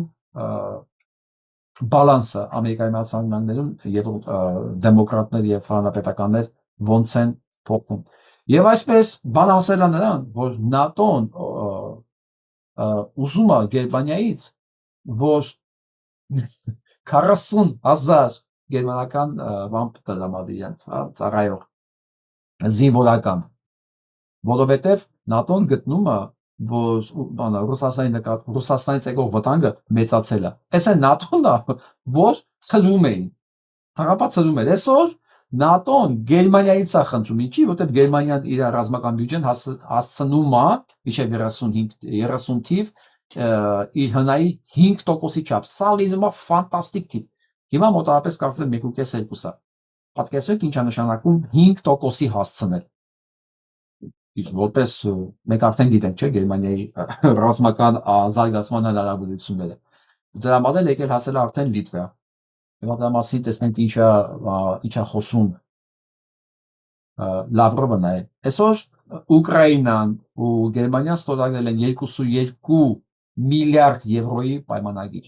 բալանսը Ամերիկայի Միացյալ Նահանգներում եւ դեմոկրատներ եւ հանրապետականներ ոնց են փոխվում։ Եվ այսպես բան ասել է նրան, որ ՆԱՏՕ-ն ուզում է Գերմանիայից, որ 40,000 գերմանական վամպ տրամադրի իրենց ծառայող զինվորական, որովհետև ՆԱՏՕ-ն գտնում է, որ Ռուսաստանից եկող վտանգը մեծացել է։ Այս է ՆԱՏՕ-ն է, որ ցլում էին։ Թրամփը ցլում էր։ Այսօր ՆԱՏՕ-ն Գերմանիայից է խնդրում, ինչի, որովհետև Գերմանիան իր ռազմական բյուջեն հասցնում է մինչև 30 թիվ իր հնայի 5%-ի չափ։ Սա լինում է ֆանտաստիկ թիվ։ Հիմա մոտավորապես կարծեմ 1.5-2 է։ Պատկերացրեք ինչ է նշանակում 5%-ի հասցնել։ Իսկ որպես մենք արդեն գիտենք, չէ, Գերմանիայի ռազմական զարգացման հնարավորությունները։ Դրա համար էլ եկել հասել արդեն Լիտվա։ Հիմա դրա մասին տեսնենք ինչա խոսում Լավրովը նայ։ Այսօր Ուկրաինան ու Գերմանիան ստորագրել են 22 միլիարդ եվրոյի պայմանագիր։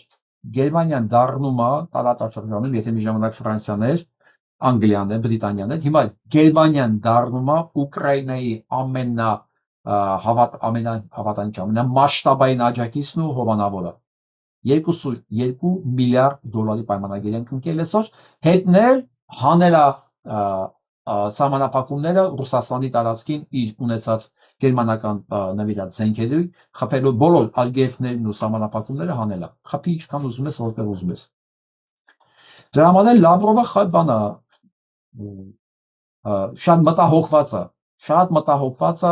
Գերմանիան դառնում է տարածաշրջանում, եթե մի ժամանակ Ֆրանսիան էր, Անգլիան է, Բրիտանիան է, հիմա Գերմանիան դառնում է Ուկրաինայի ամենամասշտաբային աջակիցն ու հովանավորը։ 22 միլիարդ դոլարի պայմանագիր են կնքել այսօր, հետնել հանելա սահմանափակումները Ռուսաստանի տարածքին իր ունեցած գերմանական նվիրած զենքերի, խփելով բոլոր արգելքներն ու սահմանափակումները հանելա։ Խփի ինչքան ուզում ես, որտեղ ուզում ես։ Դրա համար էլ Լավրովը խփանա շատ մտահոգված է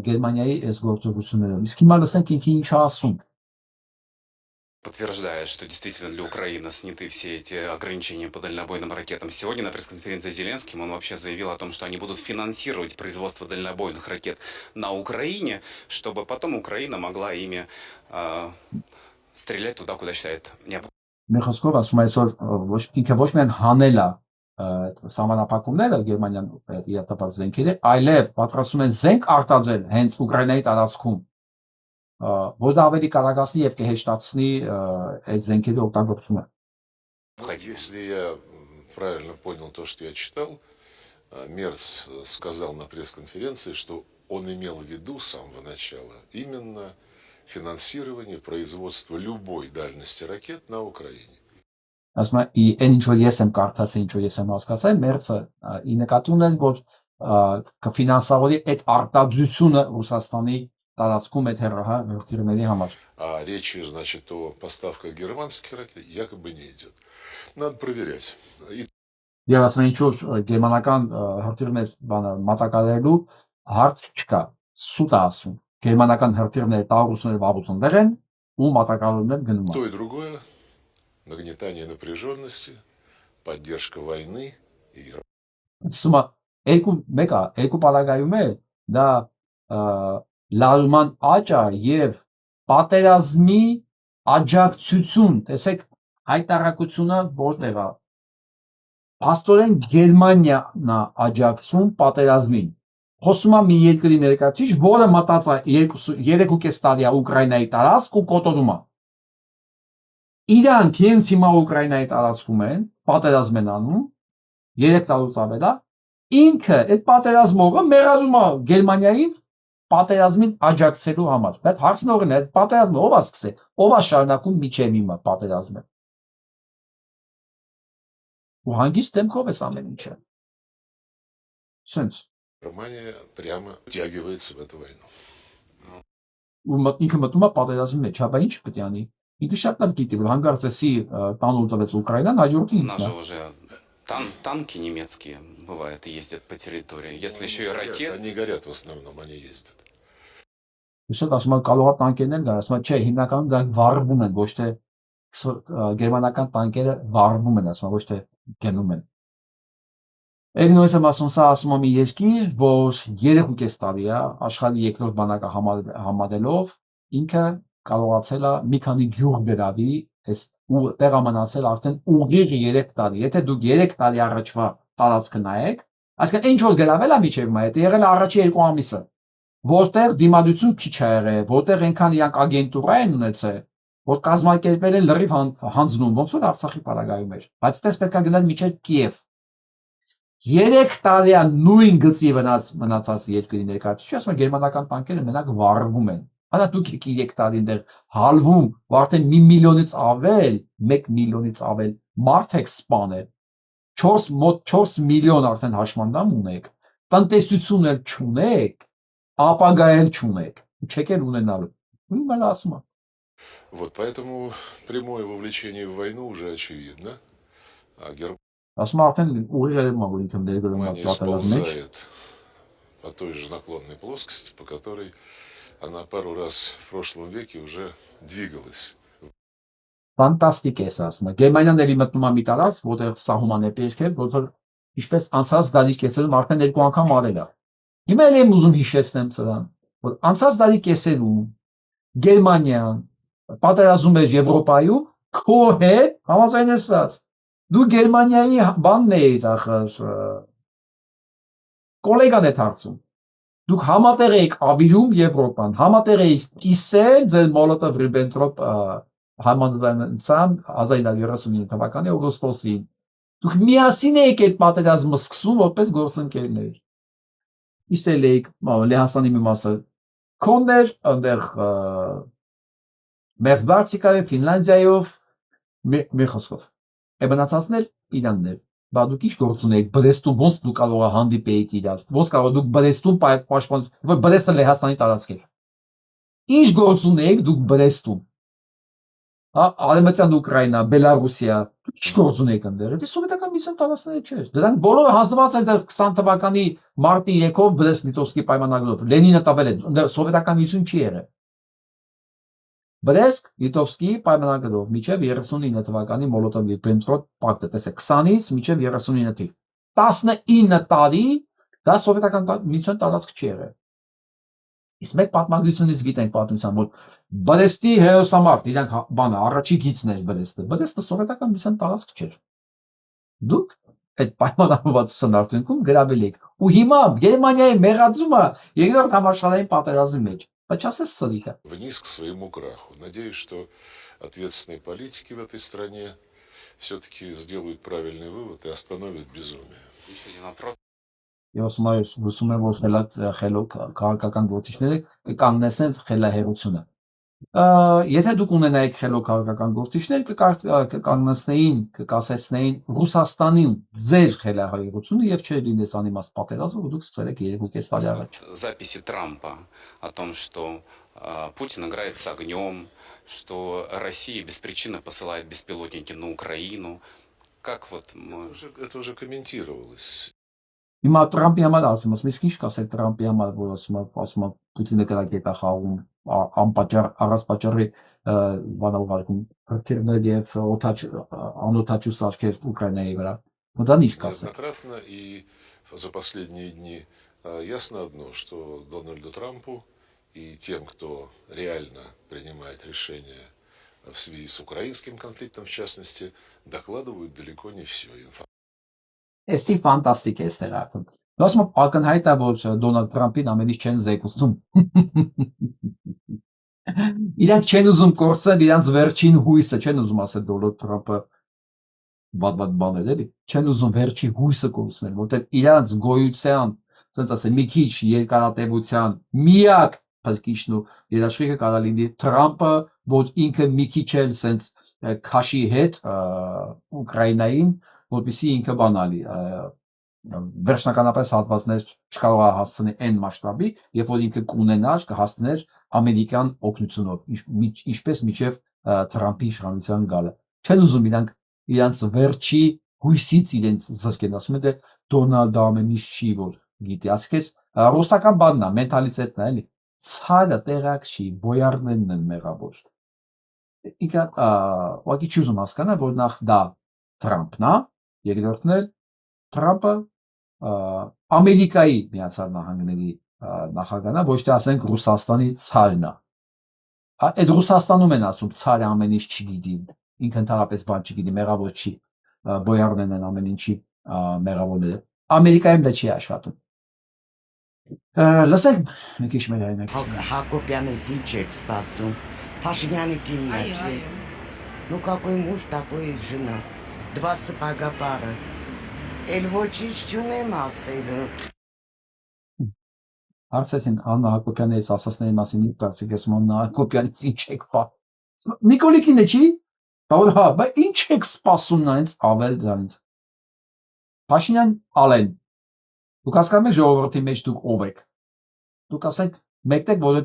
Գերմանիայի այս գործողություններով։ Իսկ հիմա լսենք ինքը ինչ է ասում։ Подтверждает, что действительно для Украины сняты все эти ограничения по дальнобойным ракетам. Сегодня на пресс-конференции с Зеленским он вообще заявил о том, что они будут финансировать производство дальнобойных ракет на Украине, чтобы потом Украина могла ими стрелять туда, куда считает необходимым. Մեր խոսքով ասում այսօր ինքը ոչ միայն հանել է սահմանափակումները Գերմանիան իր տված զենքերը, այլև պատրաստում են զենք արտադրել հենց Ուկրաինայի տարածքում որ դա ավելի կարագացնի եւ կհեշտացնի այդ զենքերի օգտագործումը։ Если я правильно понял то, что я читал, Мерц сказал на пресс-конференции, что он имел в виду с самого начала именно финансирование производства любой дальности ракет на Украине. Ասում է այն ինչ որ ես եմ կարդացել, ինչ որ ես եմ հասկացել, Մերցը ի նկատի ուներ, որ կֆինանսավորի այդ արտադրությունը Ռուսաստանի տարածքում այդ հերթիրների համար։ А речь, значит, о поставках германских ракет якобы не идет. Надо проверять. Եվ ասում են ինչ որ գերմանական հրթիռներ բանը մատակարարելու հարց չկա, սուտ է ասում։ Գերմանական հրթիռները տաղուսները վաբուցնվել են ու մատակարարումներ գնում են։ То и другое. Нагнетание напряженности, поддержка войны и... Սումա երկու պարագայում է դա լարման աճա եւ պատերազմի աջակցություն, տեսեք հայտարարությունը որտեղ է Աստորեն Գերմանիան է աջակցում պատերազմին։ Խոսում է մի երկրի ներկայացուցիչ, որը մտածա 3.5 տարի է Ուկրաինայի տարածք ու կոտորում է։ Իրանք հենց հիմա Ուկրաինայի տարածքում են, պատերազմ են անում, 3 տարուց ավել է, ինքը այդ պատերազմողը մեղադրում է Գերմանիային պատերազմին աջակցելու համար։ Բայց հարցն օրն է, այդ պատերազմը ով է սկսել, ով է շարունակում միջև հիմա պատերազմը։ У հանգիստ դեմքով էս ամեն ինչը։ Սենց։ Германия прямо втягивается в эту войну. Ու ինքը մտնում է պատերազմի մեջ, հա, ինչ պետք է անի։ Ինքը շատ լավ գիտի, որ հանգարցեսի տանուլ տվեց Ուկրաինան, հաջորդի У нас ինքն же է։ уже танки немецкие, бывает, ездят по территории. Если еще и Горят, ракеты... они горят в основном, они ездят. Իսկ ասում եմ կարող է տանկերներ գա, ասում եմ չէ, հիմնականում դա վառվում են, ոչ թե գերմանական տանկերը վառվում են, ասում եմ ոչ թե գնում են։ Եվ նույնիսկ եմ ասում սա ասում եմ երկիր, որ 3.5 տարի է աշխարհի երկրորդ բանակը համարելով ինքը կարողացել է մի քանի գյուղ գրավի, այս ու տեղը մնացել արդեն ուղիղ 3 տարի։ Եթե դուք 3 տարի առաջվա տարածքը նայեք, այսինքն ինչ որ գրավել է միջև մայ, դա եղել է առաջի 2 ամիսը, որտեղ դիմադրություն քիչ է եղել, որտեղ այնքան իրանք ագենտուրա են ունեցել, որ կազմակերպել են լրիվ հանձնում, ոնց որ Արցախի պարագայում էր, բայց դες պետք է գնալ միջև Կիև։ 3 տարի է նույն գծի մնացած երկրի ներկայացուցիչ, ասում եմ գերմանական տանկերը մենակ վառվում են։ Հələ դուք 3 տարի այնտեղ հալվում, ու արդեն 1 միլիոնից ավել, 1 միլիոնից ավել մարդ եք սպանել։ 4 միլիոն արդեն հաշմանդամ ունեք, տնտեսություն էլ չունեք, ապագա էլ չունեք, չեք էլ ունենալու։ Ու մենակ ասում եմ Вот поэтому прямое вовлечение в войну уже очевидно. А ասում եմ արդեն ուղիղ երևում է, որ ինքը ներգրում է Германия պատերազմի մեջ։ сползает по той же наклонной плоскости, по которой она пару раз в прошлом веке уже двигалась. Ֆանտաստիկ է սա, ասում եմ։ Գերմանիան էլի մտնում է մի տարած, որտեղ սահման է պետք, որտեղ ինչպես անցած դարի կեսերում արդեն 2 անգամ արել է։ Հիմա էլ եմ ուզում հիշեցնեմ սրան, որ անցած դարի կեսերում Գերմանիան պատերազմում էր Եվրոպայում, քո հետ համաձայնեցած։ Դու Գերմանիայի բանն էիր ախր կոլեգան է դարձում։ Դուք համատեղ եք ավիրում Եվրոպան, համատեղ եք կիսել ձեր Մոլոտով-Ռիբենտրոպ համաձայնության 1939 թվականի օգոստոսին։ Դուք միասին եք այդ պատերազմը սկսում որպես գործընկերներ։ Իսել եք Լեհաստանի մի մասը կոններ, այնտեղ Մերձբալտիկայի, Ֆինլանդիայով, մի խոսքով։ Մնացածներ իրաններ։ Բա դուք ինչ գործ ունեք Բրեստում, ոնց դուք կարող եք հանդիպեիք իրար, ոնց կարող դուք Բրեստում պաշտպան, որ Բրեստը Լեհաստանի տարածք է։ Ինչ գործ ունեք դուք Բրեստում։ Արևմտյան Ուկրաինա, Բելարուսիա, ինչ գործ ունեք այնտեղ։ Դա սովետական միության տարածքները չէր։ Դրանք բոլորը հանձնված են 20 թվականի մարտի 3-ով Բրեստ-Լիտովսկի պայմանագրով։ Լենինը տվել է, սովետական միություն չի եղել։ Բրեստ-Լիտովսկի պայմանագրով միջև 39 թվականի Մոլոտով-Ռիբենտրոպ պակտը, տեսեք, 20-ից միջև 39 թիվ։ 19 տարի դա սովետական միության տարածք չի եղել։ Իսկ մեկ պատմագրությունից գիտենք պատմության, որ Բրեստի հերոսամարտ, իրանք բանը առաջի գիծն էր Բրեստը սովետական միության տարածք չէր։ Դուք այդ պայմանավորվածության արդյունքում գրավել եք։ Ու հիմա Գերմանիայի մեղադրումը երկրորդ համաշխարհային պատերազմի մեջ։ Բայց չասես սրիկը։ Вниз к своему краху. Надеюсь, что ответственные политики в этой стране все-таки сделают правильный вывод и остановят безумие. Еще один вопрос. Ես հուսում եմ, որ քաղաքական գործիչները կկանգնեցնեն խելահեղությունը։ Եթե դուք ունենայիք խելոք քաղաքական գործիչներ, կկանգնեցնեին, կկասեցնեին Ռուսաստանին ձեր խելահեղությունը եւ չէր լինես անիմաստ պատերազմը, որ դուք սկսել եք 2.5 տարի առաջ։ Записи Трампа о том, что Путин играет с огнем, что Россия без причины посылает беспилотники на Украину. Как вот мы... Это уже комментировалось. Հիմա Տրամպի համար ասում եմ, իսկ ինչ կասեք Տրամպի համար, որ ասում եմ Պուտինը կրակետ է խաղում անպատճառ առանց բանալ ուղարկում հրթիռներ եւ անօթաչու սարքեր Ուկրաինայի վրա։ Դա ինչ կասեք։ Неоднократно и за последние дни ясно одно, что Дональду Трампу и тем, кто реально принимает решения в связи с украинским конфликтом, в частности, докладывают далеко не все. Էստի ֆանտաստիկ է ստեղ արդեն։ Ասում եմ ակնհայտ է, որ Դոնալդ Թրամփին ամեն ինչ չեն զեկուցում։ Իրանք չեն ուզում կորցնել իրանց վերջին հույսը, չեն ուզում ասել Դոնալդ Թրամփը բադ բաներ էլի, չեն ուզում վերջի հույսը կորցնել, որտեղ իրանց գոյության, ասենց ասեմ, մի քիչ երկարատևության միակ փրկիչն ու երաշխիքը կարա լինի Թրամփը, որ ինքը մի քիչ էլ ասենց քաշի հետ Ուկրաինային, որպեսզի ինքը բանալի վերջնականապես հատվածներ չկարող է հասցնել այն մասշտաբի, երբ որ ինքը կունենար կհասցներ ամերիկյան օգնությունով, ինչպես միջև Թրամփի իշխանության գալը։ Չեն ուզում իրանց վերջի հույսից իրենց զրկեն, ասում են դե Դոնալդը ամեն ինչ չի որ գիտի, ասես ռուսական բանն է, մենտալիտետն է, էլի։ Ցարը տեղակ չի, բոյարներն են մեղավոր։ Ինքը ուղղակի չի ուզում հասկանալ, որ նախ դա Թրամփն է, երկրորդն էլ Թրամփը Ամերիկայի Միացյալ Նահանգների նախագահն է, ոչ թե ասենք Ռուսաստանի ցարն է։ Այդ Ռուսաստանում են ասում ցարը ամեն ինչ չգիտի, ինքը ընդհանրապես բան չգիտի, մեղավոր չի, բոյարներն են ամեն ինչի մեղավորները։ Ամերիկայում դա չի աշխատում։ Լսեք, մի քիչ մեր այմեք։ Հակոբյանից ինչ եք սպասում։ Փաշինյանի կինն է, չէ։ Ну какой муж, такой и жена. Два сапога пара. Էլ ոչինչ չունեմ ասել։ Հարցեցին Աննա Հակոբյանի ասածների մասին ինչ կարծիք ես Աննա Հակոբյանից ինչ եք սպասում։ Նիկոլիկին է չի։ Բաղ հա, բայց ինչ եք սպասում նրանց ավել դրանից։ Փաշինյան Ալեն։ Դուք հասկանում եք ժողովրդի մեջ դուք ով եք։ Դուք ասեք մեկտեք որ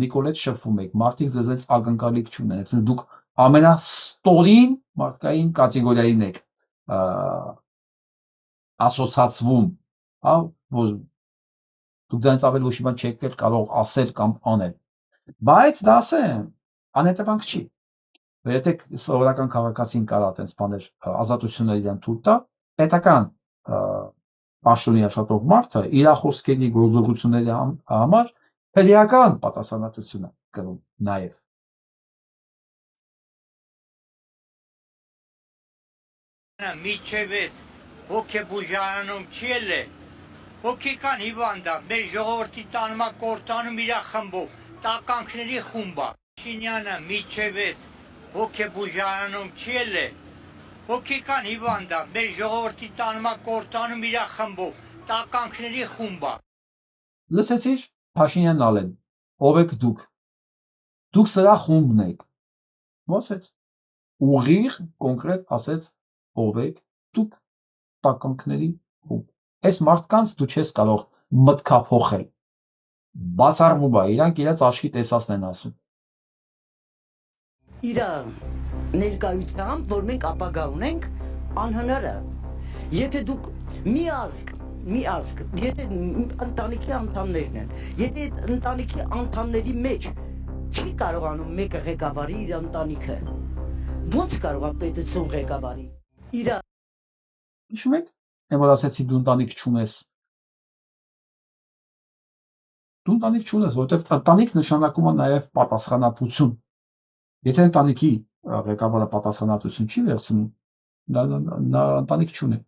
Նիկոլետ շփվում եք, մարդիկ ձեզ ակնկալիք չունեն, այսինքն դուք ամենաստորին մարդկային կատեգորիային եք ասոցացվում, հա, որ դուք դրանից ավելի ոչ մի բան չեք կարող ասել կամ անել։ Բայց դա ասեմ, անհետևանք չի։ Եթե սովորական քաղաքացին կարա այդպես բաներ ազատություններ իրան թույլ տա, պետական պաշտոնի աշխատող մարդը իր խոսքերի գործողությունների համար հերիական պատասխանատվություն է կրում նաև։ Միջև հոգեբուժարանում չի էլ է, հոգեկան հիվանդա, մեր ժողովրդի տանումա կորտանում իրա խմբով, տականքների խումբա։ Շինյանը միջև հոգեբուժարանում չի էլ է, հոգեկան հիվանդա, մեր ժողովրդի տանումա կորտանում իրա խմբով, տականքների խումբա։ Լսեցիր, Փաշինյան Ալեն, ով եք դուք։ Դուք սրա խումբն եք։ Ոսեց ուղիղ կոնկրետ ասեց ով եք դուք տականքների խումբ։ Այս մարդկանց դու չես կարող մտքափոխել։ Բացառվում է, իրանք իրաց աչքի տեսածն են ասում։ Իրա ներկայությամբ, որ մենք ապագա ունենք, անհնարը։ Եթե դուք մի ազգ, եթե ընտանիքի անդամներն են, եթե այդ ընտանիքի անդամների մեջ չի կարողանում մեկը ղեկավարի իր ընտանիքը, ո՞նց կարող է պետություն ղեկավարի։ Իրա Հիշում եք, որ ասեցի դու ընտանիք չունես։ Դու ընտանիք չունես, որովհետև ընտանիք նշանակում է նաև պատասխանատվություն։ Եթե ընտանիքի ղեկավարը պատասխանատվություն չի վերցնում, նա ընտանիք չունի։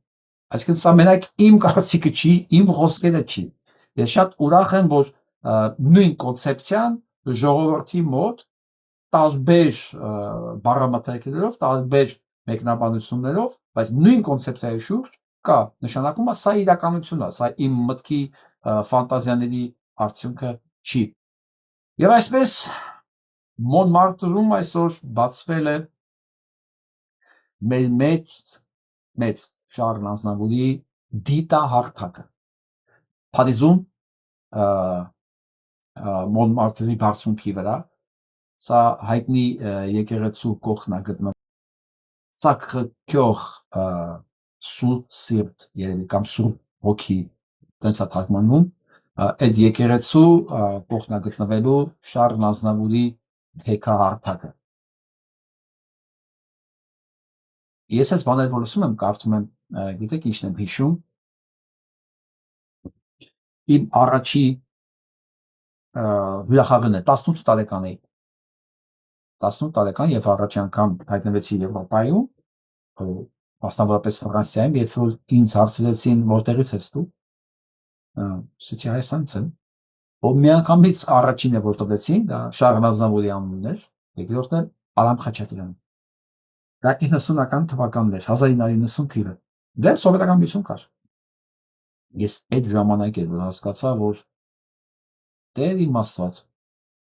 Այսինքն սա մենակ իմ կարծիքը չի, իմ խոսքերը չի։ Ես շատ ուրախ եմ, որ նույն կոնցեպցիան ժողովրդի մոտ տարբեր բառամթերքներով, տարբեր մեկնաբանություններով, բայց նույն կոնցեպցիայի շուրջ կա, նշանակում է սա իրականություն է, սա իմ մտքի ֆանտազիաների արդյունքը չի։ Եվ այսպես Մոնմարտրում այսօր բացվել է մեր մեծ Շարլ Ազնավուրի դիտահարթակը։ Փարիզում Մոնմարտրի բարձունքի վրա, սա հայտնի եկեղեցու կողքն է գտնվում, Սակրե-Կյոր Սուր Սիրտ երևի կամ Սուր Հոգի, տենց է թարգմանվում, այդ եկեղեցու կողքն է գտնվելու Շարլ Ազնավուրի թեքահարթակը։ Ես այս բաները որ լսում եմ, կարծում եմ, գիտեք ինչն եմ հիշում, իմ առաջի հյուրախաղն է 18 տարեկան էի, 18 տարեկան եւ առաջի անգամ հայտնվեցի Եվրոպայում, մասնավորապես Ֆրանսիայում, երբ որ ինձ հարցրեցին որտեղից ես դու, ասացի Հայաստանից եմ, ու միանգամից առաջինը որ տվեցին, դա Շարլ Ազնավուրի անունն էր, երկրորդը Արամ Խաչատրյան։ Դա 90-ական թվականներ, 1990 թիվը։ Դեռ սովետական միություն կար։ Ես այդ ժամանակ էր որ հասկացա, որ Տեր իմ Աստված,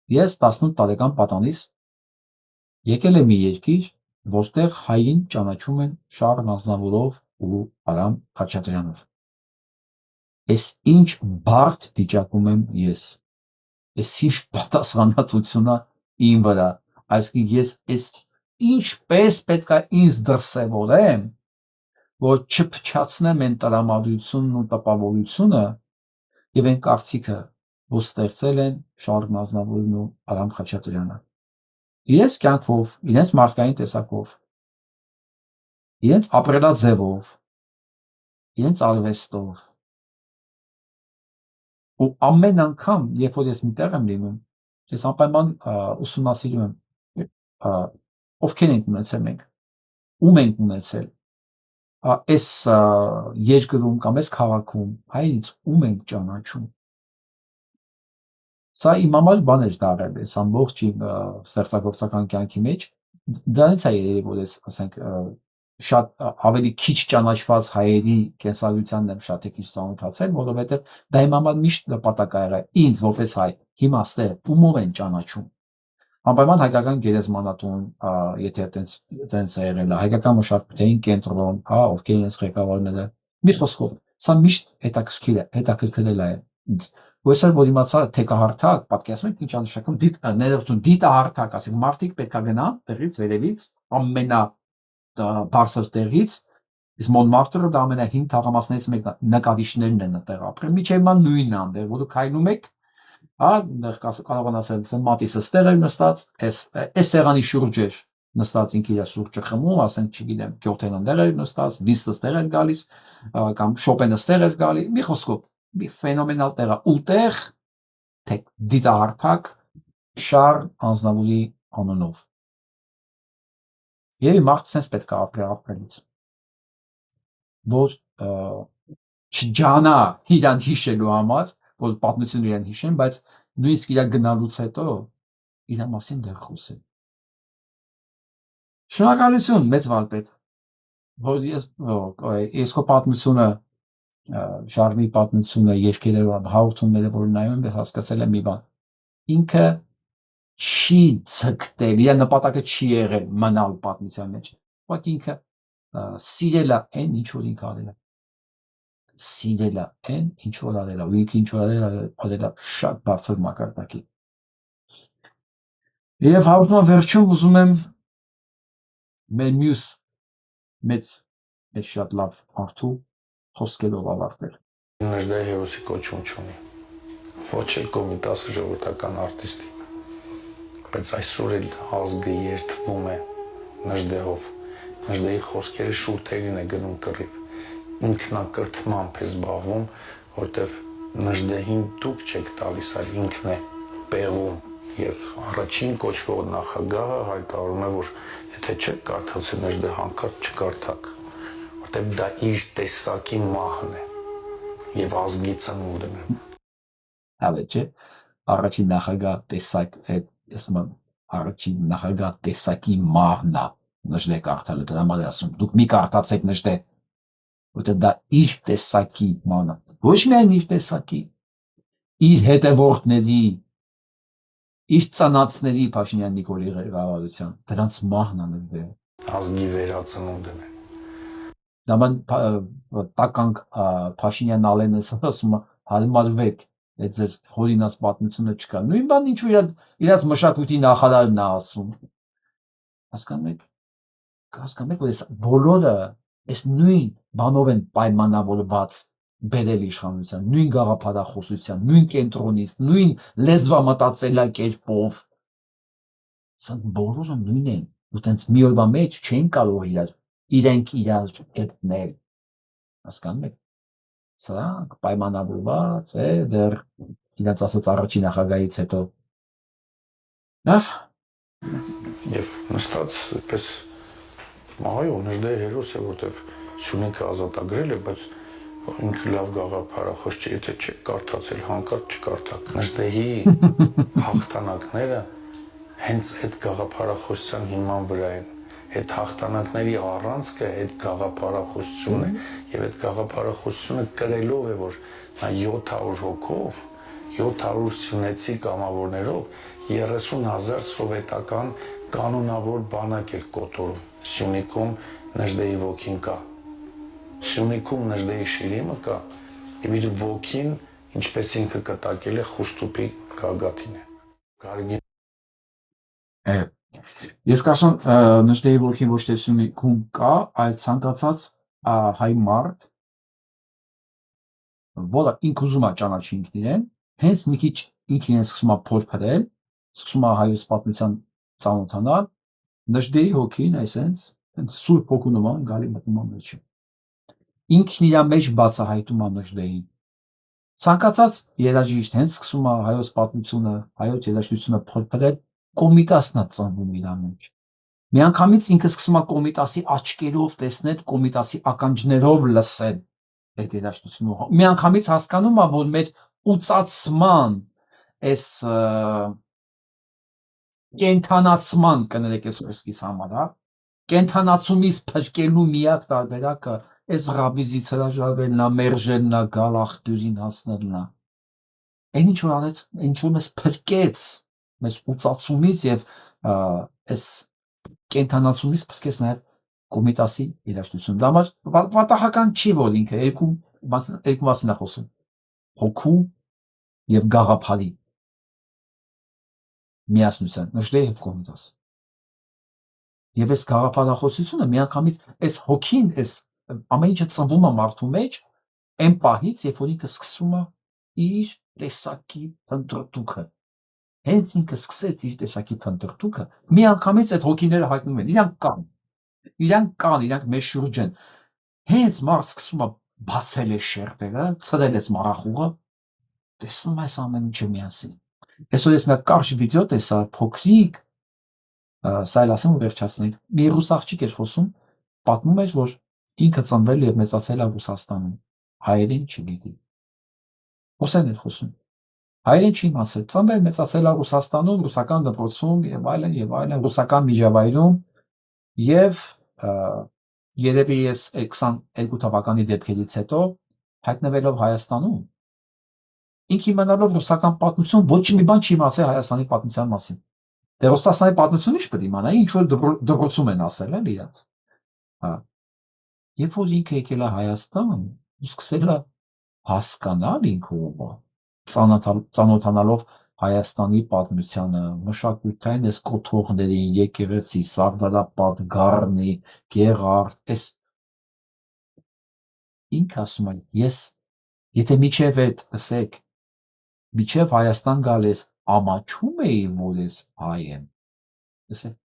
ես 18 տարեկան պատանիս եկել եմ մի երկիր, որտեղ հային ճանաչում են Շարլ Ազնավուրով ու Արամ Խաչատրյանով։ Այս ինչ բարդ վիճակում եմ ես, այս ինչ պատասխանատվություն է իմ վրա, այսինքն ես այս ինչպես պետք է ինձ դրսևորեմ, որ չփչացնեմ այն տրամադրությունն ու տպավորությունը եւ այն կարծիքը, որ ստեղծել են Շարլ Ազնավուրն ու Արամ Խաչատրյանը։ Իրենց կյանքով, իրենց մարդկային տեսակով, իրենց ապրելաձևով, իրենց արվեստով։ Ու ամեն անգամ, երբ որ ես մտեղ եմ լինում, ես անպայման ուսումնասիրում եմ ովքեր ենք ունեցել մենք, ում ենք ունեցել, այս երկրում կամ այս քաղաքում, հայից ում ենք ճանաչում։ Սա իմ համար բան էր դարել, այս ամբողջ իմ ստեղծագործական կյանքի մեջ, դրանից է երևի, որ ես, ասենք, շատ ավելի քիչ ճանաչված հայերի կենսագրությանն եմ շատ քիչ ծանոթացել, որովհետև դա իմ համար միշտ նպատակ ա եղել, ինձ որպես հայ, հիմա ստեղ ումով են ճանաչում։ Անպայման հայկական գերեզմանատուն, եթե այդպես է եղել, հայկական մշակութային կենտրոն, ովքեր են այս ղեկավարները, մի խոսքով, սա միշտ հետաքրքրել է ինձ։ Ոստեր որ իմացա թեքահարթակ, պատկերացնում եք ինչ է նշանակում ներողություն, դիտահարթակ, ասենք մարդիկ պետք է գնան տեղից վերևից, ամենա բարձր տեղից, իսկ Մոնմարտրը դա ամենահին թաղամասներից մեկն է, նկարիչներն են այդտեղ ապրել, միջև հիմա նույնն է այնտեղ, որ դու քայլում եք, կարող են ասել, Մատիսը ստեղ էր նստած, այս սեղանի շուրջ էր նստած ինքը իր սուրճը խմում, ասենք, չգիտեմ, Գյոթեն այնտեղ էր նստած, Լիստը ստեղ էր գալիս, կամ Շոպենը ստեղ էր գալիս, մի խոսքով, մի ֆենոմենալ տեղ է, ուտեղ դիտահարթակ Շարլ Ազնավուրի անունով։ Եվ մարդը sense պետք է ապրելուց, որ չջանա իրան հիշելու համար, որ պատմությունը իրան հիշեն, բայց նույնիսկ իր գնալուց հետո իր մասին դեռ խոսեն։ Շնորհակալություն, մեծ վարպետ, որ ես քո պատմությունը, Շարլի պատմությունը, երկերով, հաղորդումները, որ նայում եմ, հասկացել եմ մի բան։ Ինքը չի ցկտել, իր նպատակը չի եղել մնալ պատմության մեջ, ուղղակի ինքը սիրել է այն, ինչ որ ինքը արել է, սիրել է այն, ինչ որ արել է, ու ինքը ինչ որ արել է շատ բարձր մակարդակի։ Եվ հաղորդման վերջում ուզում եմ մեր մյուս մեծ շատ լավ արդու խոսքերով ավարտել։ Նժդեհ Հերոսի կոչում չունի, ոչ էլ Կոմիտասի ժողովրդական արտիստի, բայց այսօր էլ ազգը երդվում է Նժդեհով, Նժդեհի խոսքերը շուրթերին է գնում կռիվ, ինքնակրթմամբ է զբաղվում, որտեվ Նժդեհին դուք չեք տալիս, այլ ինքն է պեղում, եւ առաջին կոչվող նախագահը հայտարարում է, որ եթե չեք կարդացել Նժդեհ հանկարծ չկարդաք, որտեվ դա իր տեսակի մահն է եւ ազգի ծնունդն է։ Հավե չէ, առաջին նախագահ տեսակ ասում առաջին նախագահ տեսակի մահն է նժդե կարդալը դրա համար ասում դուք մի կարդացեք նժդե որտեղ դա իր տեսակի մահն է ոչ միայն իր տեսակի իր հետևորդների իր ծանածների Փաշինյան Նիկոլի ղեկավարության դրանց մահն է նժդե ազգի վերածնունդը Դաման տականք Փաշինյան Ալենը ասում է հարմարվեք այդ ձեր հորինած պատմությունը չկա նույն բան ինչու իրաց մշակույթի նախարարն է ասում հասկանում եք որ այս բոլորը այս նույն բանով են պայմանավորված բերել իշխանության նույն գաղափարախոսության նույն կենտրոնից նույն լեզվամտածելակերպով սա բոլորը նույնն են ու տենց մի օրվա մեջ չեն կարող իրենք իրար գտնել հասկանում եք սրանք պայմանավորված է դեռ իրաց ասած առաջին նախագահից հետո լավ եւ նստած այդպես այո նժդե հերոս է որտեվ Սյունիքը ազատագրել է բայց ինքը լավ գաղափարախոս չէ եթե չեք կարդացել հանկարծ չկարդաք նժդեի հաղթանակները հենց այդ գաղափարախոսության հիման վրա են այդ հաղթանակների առանցքը այդ գաղափարախոսությունն է եւ այդ գաղափարախոսությունը կրելով է որ նա 700 հոգով 700 սյունեցի կամավորներով 30,000 սովետական կանոնավոր բանակ էր կոտորում Սյունիքում նժդեի ոգին կա Սյունիքում նժդեի շիրիմը կա եւ իր ոգին ինչպես ինքը կտակել է Խուստուպի գագաթին է Գարգին Ես կարծում նժդեի ոգին ոչ թե Սյունիքում կա, այլ ցանկացած հայ մարդ, որը ինքը ուզում է ճանաչի ինքն իրեն, հենց մի քիչ ինքն իրեն սկսում է փորփրել, սկսում է հայոց պատմության ծանոթանալ, նժդեի հոգին այսենց սուրբ հոգու նման գալի մտնում է մեջը։ Ինքն իր մեջ բացահայտում է նժդեին։ Ցանկացած երաժիշտ հենց սկսում է հայոց պատմությունը, հայոց երաժշտությունը փորփրել, Կոմիտասն է ծնվում իր մեջ։ Միանգամից ինքը սկսում է Կոմիտասի աչքերով տեսնել, Կոմիտասի ականջներով լսել այդ երաժշտությունը։ Միանգամից հասկանում է, որ մեր ուծացման այս կենթանացման կներեք այս խոսքիս համար, հա, կենթանացումից փրկելու միակ տարբերակը այս ռաբիզից հրաժարվելն է, մերժելն է, գալ աղբյուրին հասնելն է։ Այն ինչ որ արեց, ինչ որ մեզ փրկեց մեզ ուծացումից եւ այս կենթանացումից փրկեց նաեւ Կոմիտասի երաժշտությունը։ Դա համար պատահական չի, որ ինքը երկու մասն է խոսում։ Հոգու եւ գաղափարի միասնության, նժդե եւ Կոմիտաս։ Եվ այս գաղափարախոսությունը միանգամից այս հոգին, այս ամեն ինչը ծնվում է մարդու մեջ, այն պահից, երբ որ ինքը սկսում է իր տեսակի ընտրտուքը Հենց ինքը սկսեց իր տեսակի փնտրտուքը, միանգամից այդ հոգիները հայտնում են, իրանք կան, իրանք մեզ շուրջ են։ Հենց մարդ սկսում է բացել է շերտերը, ցրել է մառախուղը, տեսնում այս ամեն ինչը միասին։ Այսօր ես մի կարճ վիդեո տեսա, փոքրիկ, սա էլ ասեմ ու վերջացնենք։ Մի ռուս աղջիկ էր խոսում, պատմում էր, որ ինքը ծնվել եւ մեծացել է Ռուսաստանում, հայերեն չգիտի։ Ոսեն էր խոսում։ Հայերեն չի իմացել, ծնվել մեծացել է Ռուսաստանում, ռուսական դպրոցում եւ այլն, ռուսական միջավայրում եւ երևի ես 22 թվականի դեպքերից հետո հայտնվելով Հայաստանում ինքը իմանալով ռուսական պատմություն ոչ մի բան չի իմացել Հայաստանի պատմության մասին։ Դե Ռուսաստանի պատմությունը ինչ պետք է իմանա, ինչ որ դպրոցում են ասել էլ իրաց։ Հա։ Երբ որ ինքը եկել է Հայաստան, ու սկսել է հասկանալ ինքը ով է ծանոթանալով Հայաստանի պատմությանը, մշակութային այս կոթողներին, եկեղեցի, Սարդարապատ, Գառնի, Գեղարդ, այս ինքը ասում է, ես եթե միջև այդ ասեք, միջև Հայաստան գալիս ամաչում էի, որ ես հայ եմ, ասեք,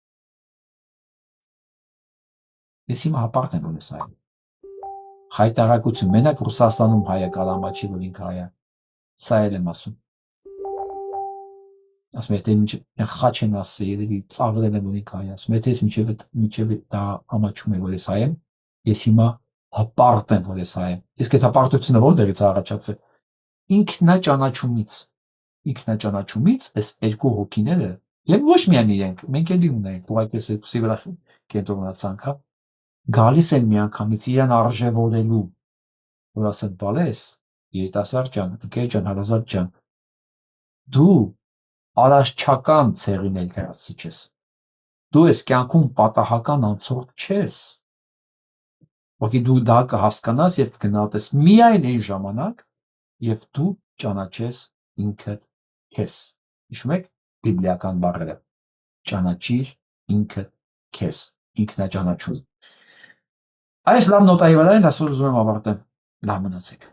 ես իմ հապարտ եմ, որ ես հայ եմ, խայտարակություն, մենակ Ռուսաստանում հայը կար ամաչի, որ ինքը հայ է, սա էլ եմ ասում, ասում եթե խաչ են ասել, երևի ծաղրել եմ, որ ինքը հայ է, ասում եթե ես միջև դա ամաչում է, որ ես հայ եմ, ես հիմա հպարտ եմ, որ ես հայ եմ, իսկ այդ հպարտությունը որտեղից է առաջացել, ինքնաճանաչումից, ինքնաճանաչումից այս երկու հոգիները եւ ոչ միայն իրենք, մենք էլի ունենք, ուղղակի այս երկուսի վրա կենտրոնացանք, հա, գալիս են միանգամից իրան արժևորելու, որ ասեն, բալես, երիտասարդ ջան, ընկեր ջան, հարազատ ջան, դու արարչական ցեղի ներկայացուցիչ ես, դու ես կյանքում պատահական անցորդ չես, ոգի դու դա կհասկանաս եւ կգնահատես միայն այն ժամանակ, եւ դու ճանաչես ինքդ քեզ։ Հիշում եք բիբլիական բառերը, ճանաչիր ինքդ քեզ, ինքնաճանաչում։ Այս լավ նոտայի վրա այսօր ուզում եմ ավարտեմ, լավ մնացեք։